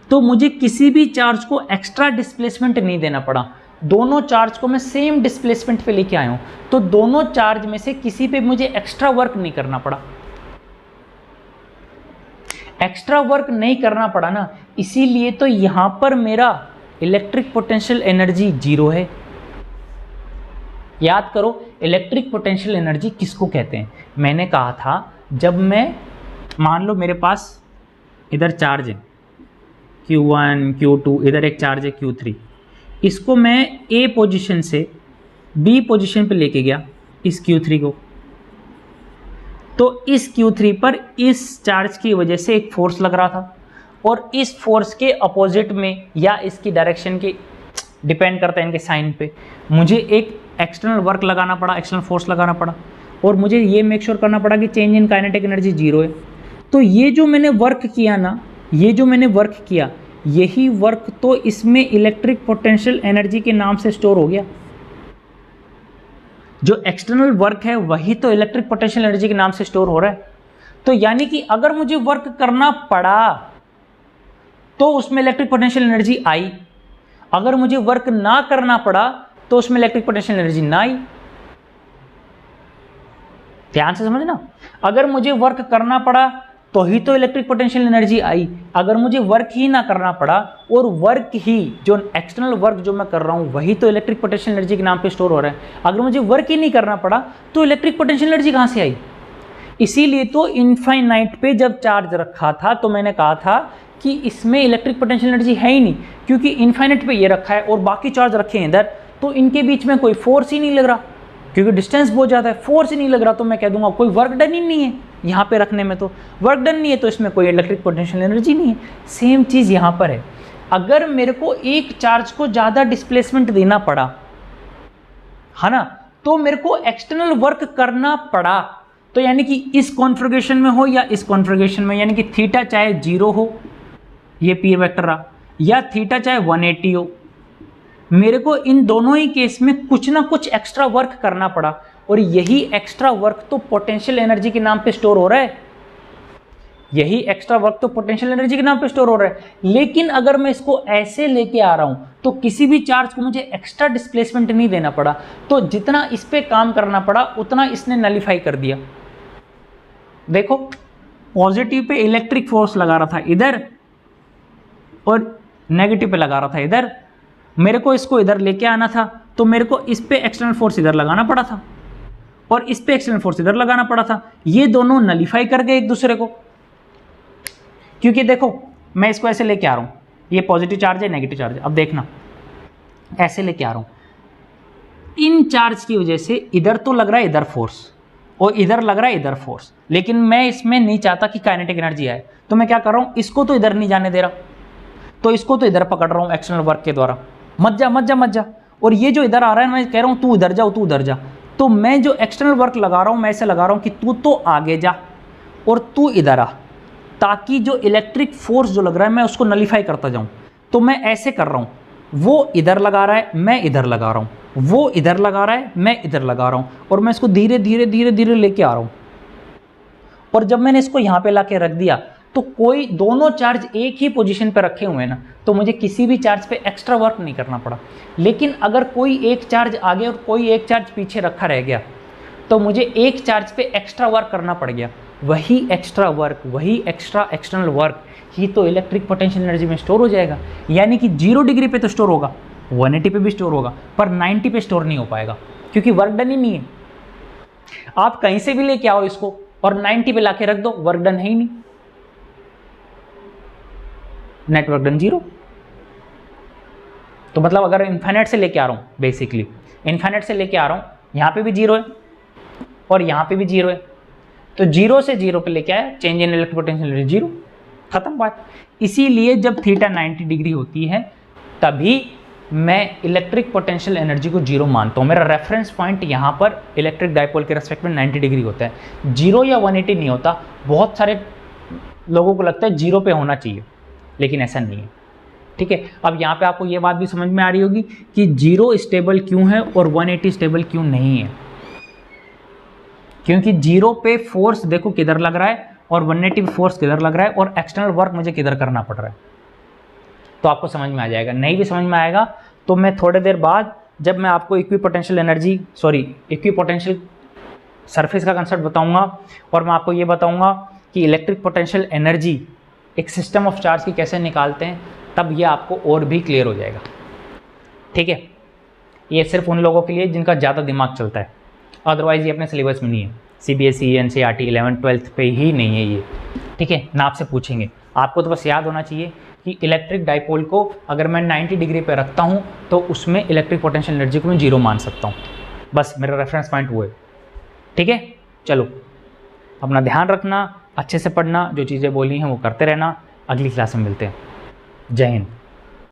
तो मुझे किसी भी चार्ज को एक्स्ट्रा डिस्प्लेसमेंट नहीं देना पड़ा। दोनों चार्ज को मैं सेम डिस्प्लेसमेंट पे लेके आया हूं, तो दोनों चार्ज में से किसी पे मुझे एक्स्ट्रा वर्क नहीं करना पड़ा। एक्स्ट्रा वर्क नहीं करना पड़ा ना, इसीलिए तो यहां पर मेरा इलेक्ट्रिक पोटेंशियल एनर्जी 0 है। याद करो, इलेक्ट्रिक पोटेंशियल एनर्जी किसको कहते हैं? मैंने कहा था, जब मैं मान लो मेरे पास इधर चार्ज है Q1 Q2, इधर एक चार्ज है Q3, इसको मैं A पोजीशन से B पोजीशन पे लेके गया इस Q3 को, तो इस Q3 पर इस चार्ज की वजह से एक फोर्स लग रहा था, और इस फोर्स के अपोजिट में या इसकी डायरेक्शन के डिपेंड करता है इनके साइन पे, मुझे एक एक्सटर्नल वर्क लगाना पड़ा, एक्सटर्नल फोर्स लगाना पड़ा, और मुझे ये मेक श्योर करना पड़ा कि चेंज इन काइनेटिक एनर्जी 0 है। तो ये जो मैंने वर्क किया ना, ये जो मैंने वर्क किया, यही वर्क तो इसमें इलेक्ट्रिक पोटेंशियल एनर्जी के नाम से स्टोर हो गया। जो एक्सटर्नल वर्क है वही तो इलेक्ट्रिक पोटेंशियल एनर्जी के नाम से स्टोर हो रहा है। तो यानी कि अगर मुझे वर्क करना पड़ा तो उसमें इलेक्ट्रिक पोटेंशियल एनर्जी आई, अगर मुझे वर्क ना करना पड़ा तो उसमें इलेक्ट्रिक पोटेंशियल एनर्जी ना आई। ध्यान से समझना, अगर मुझे वर्क करना पड़ा तो ही तो इलेक्ट्रिक पोटेंशियल एनर्जी आई, अगर मुझे वर्क ही ना करना पड़ा और वर्क ही जो एक्सटर्नल वर्क जो मैं कर रहा हूं वही तो इलेक्ट्रिक पोटेंशियल एनर्जी के नाम पे स्टोर हो रहा है, अगर मुझे वर्क ही नहीं करना पड़ा तो इलेक्ट्रिक पोटेंशियल एनर्जी कहां से आई? इसीलिए तो इनफाइनाइट पे जब चार्ज रखा था तो मैंने कहा था कि इसमें इलेक्ट्रिक पोटेंशियल एनर्जी है ही नहीं, क्योंकि इनफाइनाइट पे ये रखा है और बाकी चार्ज रखे हैं इधर, तो इनके बीच में कोई फोर्स ही नहीं लग रहा, क्योंकि डिस्टेंस बहुत ज़्यादा है, फोर्स ही नहीं लग रहा, तो मैं कह दूंगा कोई वर्क डन ही नहीं है यहाँ पे रखने में, तो वर्क डन नहीं है तो इसमें कोई इलेक्ट्रिक पोटेंशियल एनर्जी नहीं है। सेम चीज़ यहाँ पर है, अगर मेरे को एक चार्ज को ज़्यादा डिस्प्लेसमेंट देना पड़ा है ना, तो मेरे को एक्सटर्नल वर्क करना पड़ा, तो यानी कि इस कॉन्फ़िगरेशन में हो या इस कॉन्फ़िगरेशन में, यानी कि थीटा चाहे 0 हो, ये पी वेक्टर रहा, या थीटा चाहे 180 हो, मेरे को इन दोनों ही केस में कुछ ना कुछ एक्स्ट्रा वर्क करना पड़ा, और यही एक्स्ट्रा वर्क तो पोटेंशियल एनर्जी के नाम पे स्टोर हो रहा है। यही एक्स्ट्रा वर्क तो पोटेंशियल एनर्जी के नाम पे स्टोर हो रहा है। लेकिन अगर मैं इसको ऐसे लेके आ रहा हूं तो किसी भी चार्ज को मुझे एक्स्ट्रा डिस्प्लेसमेंट नहीं देना पड़ा, तो जितना इस पे काम करना पड़ा उतना इसने नलिफाई कर दिया। देखो पॉजिटिव पे इलेक्ट्रिक फोर्स लगा रहा था इधर और नेगेटिव पे लगा रहा था इधर, मेरे को इसको इधर लेके आना था तो मेरे को इस पे एक्सटर्नल फोर्स इधर लगाना पड़ा था और इस पे एक्सटर्नल फोर्स इधर लगाना पड़ा था। ये दोनों नलिफाई कर गए एक दूसरे को, क्योंकि देखो मैं इसको ऐसे लेके आ रहा हूं, ये पॉजिटिव चार्ज है नेगेटिव चार्ज है, अब देखना ऐसे लेके आ रहा हूं, इन चार्ज की वजह से इधर तो लग रहा है इधर फोर्स और इधर लग रहा है इधर फोर्स, लेकिन मैं इसमें नहीं चाहता कि काइनेटिक एनर्जी आए, तो मैं क्या कर रहा हूं, इसको तो इधर नहीं जाने दे रहा, तो इसको तो इधर पकड़ रहा हूं एक्सटर्नल वर्क के द्वारा, मत जा मत जा मत जा। और ये जो इधर आ रहा है मैं कह रहा हूं तू इधर जा तू उधर जा, तो मैं जो एक्सटर्नल वर्क लगा रहा हूं मैं ऐसे लगा रहा हूं कि तू तो आगे जा और तू इधर आ, ताकि जो इलेक्ट्रिक फोर्स जो लग रहा है मैं उसको नलिफाई करता जाऊं। तो मैं ऐसे कर रहा हूं, वो इधर लगा रहा है मैं इधर लगा रहा हूं, वो इधर लगा रहा है मैं इधर लगा रहा हूं, और मैं इसको धीरे धीरे धीरे धीरे लेके आ रहा हूं। और जब मैंने इसको यहां पे लाके रख दिया तो कोई दोनों चार्ज एक ही पोजीशन पे रखे हुए हैं ना, तो मुझे किसी भी चार्ज पे एक्स्ट्रा वर्क नहीं करना पड़ा। लेकिन अगर कोई एक चार्ज आगे और कोई एक चार्ज पीछे रखा रह गया तो मुझे एक चार्ज पे एक्स्ट्रा वर्क करना पड़ गया। वही एक्स्ट्रा वर्क, वही एक्स्ट्रा एक्सटर्नल वर्क ही तो इलेक्ट्रिक पोटेंशियल एनर्जी में स्टोर हो जाएगा। यानी कि 0 डिग्री पे तो स्टोर होगा, 180 पे भी स्टोर होगा, पर 90 पे स्टोर नहीं हो पाएगा क्योंकि वर्क डन ही नहीं है। आप कहीं से भी लेके आओ इसको और 90 पे लाके रख दो, वर्क डन है ही नहीं, नेटवर्क डन 0। तो मतलब अगर इन्फाइनाइट से लेके आ रहा हूं, बेसिकली इन्फाइनाइट से लेके आ रहा हूं, यहां पे भी 0 है और यहां पे भी 0 है, तो 0 से 0 पे लेके आया, change in electric potential energy 0, खत्म बात। इसीलिए जब थीटा 90 डिग्री होती है तभी मैं इलेक्ट्रिक पोटेंशियल एनर्जी को 0 मानता हूं। मेरा रेफरेंस पॉइंट यहां पर इलेक्ट्रिक डायपोल के रेस्पेक्ट में 90 डिग्री होता है, 0 या 180 नहीं होता। बहुत सारे लोगों को लगता है 0 पे होना चाहिए, लेकिन ऐसा नहीं है, ठीक है। अब यहाँ पे आपको ये बात भी समझ में आ रही होगी कि 0 स्टेबल क्यों है और 180 स्टेबल क्यों नहीं है, क्योंकि 0 पे फोर्स देखो किधर लग रहा है और 180 पे फोर्स किधर लग रहा है और एक्सटर्नल वर्क मुझे किधर करना पड़ रहा है। तो आपको समझ में आ जाएगा। नहीं भी समझ में आएगा तो मैं थोड़ी देर बाद जब मैं आपको इक्विपोटेंशियल सरफेस का कंसेप्ट बताऊंगा और मैं आपको ये बताऊंगा कि इलेक्ट्रिक पोटेंशियल एनर्जी एक सिस्टम ऑफ चार्ज की कैसे निकालते हैं, तब ये आपको और भी क्लियर हो जाएगा, ठीक है। ये सिर्फ उन लोगों के लिए जिनका ज़्यादा दिमाग चलता है, अदरवाइज ये अपने सिलेबस में नहीं है। CBSE NCERT 11th 12th पे ही नहीं है ये, ठीक है ना। आपसे पूछेंगे, आपको तो बस याद होना चाहिए कि इलेक्ट्रिक डाइपोल को अगर मैं 90 डिग्री पे रखता हूँ तो उसमें इलेक्ट्रिक पोटेंशियल एनर्जी को मैं 0 मान सकता हूँ। बस मेरा रेफरेंस पॉइंट वो है, ठीक है। चलो अपना ध्यान रखना, अच्छे से पढ़ना, जो चीज़ें बोली हैं वो करते रहना। अगली क्लास में मिलते हैं। जय हिंद।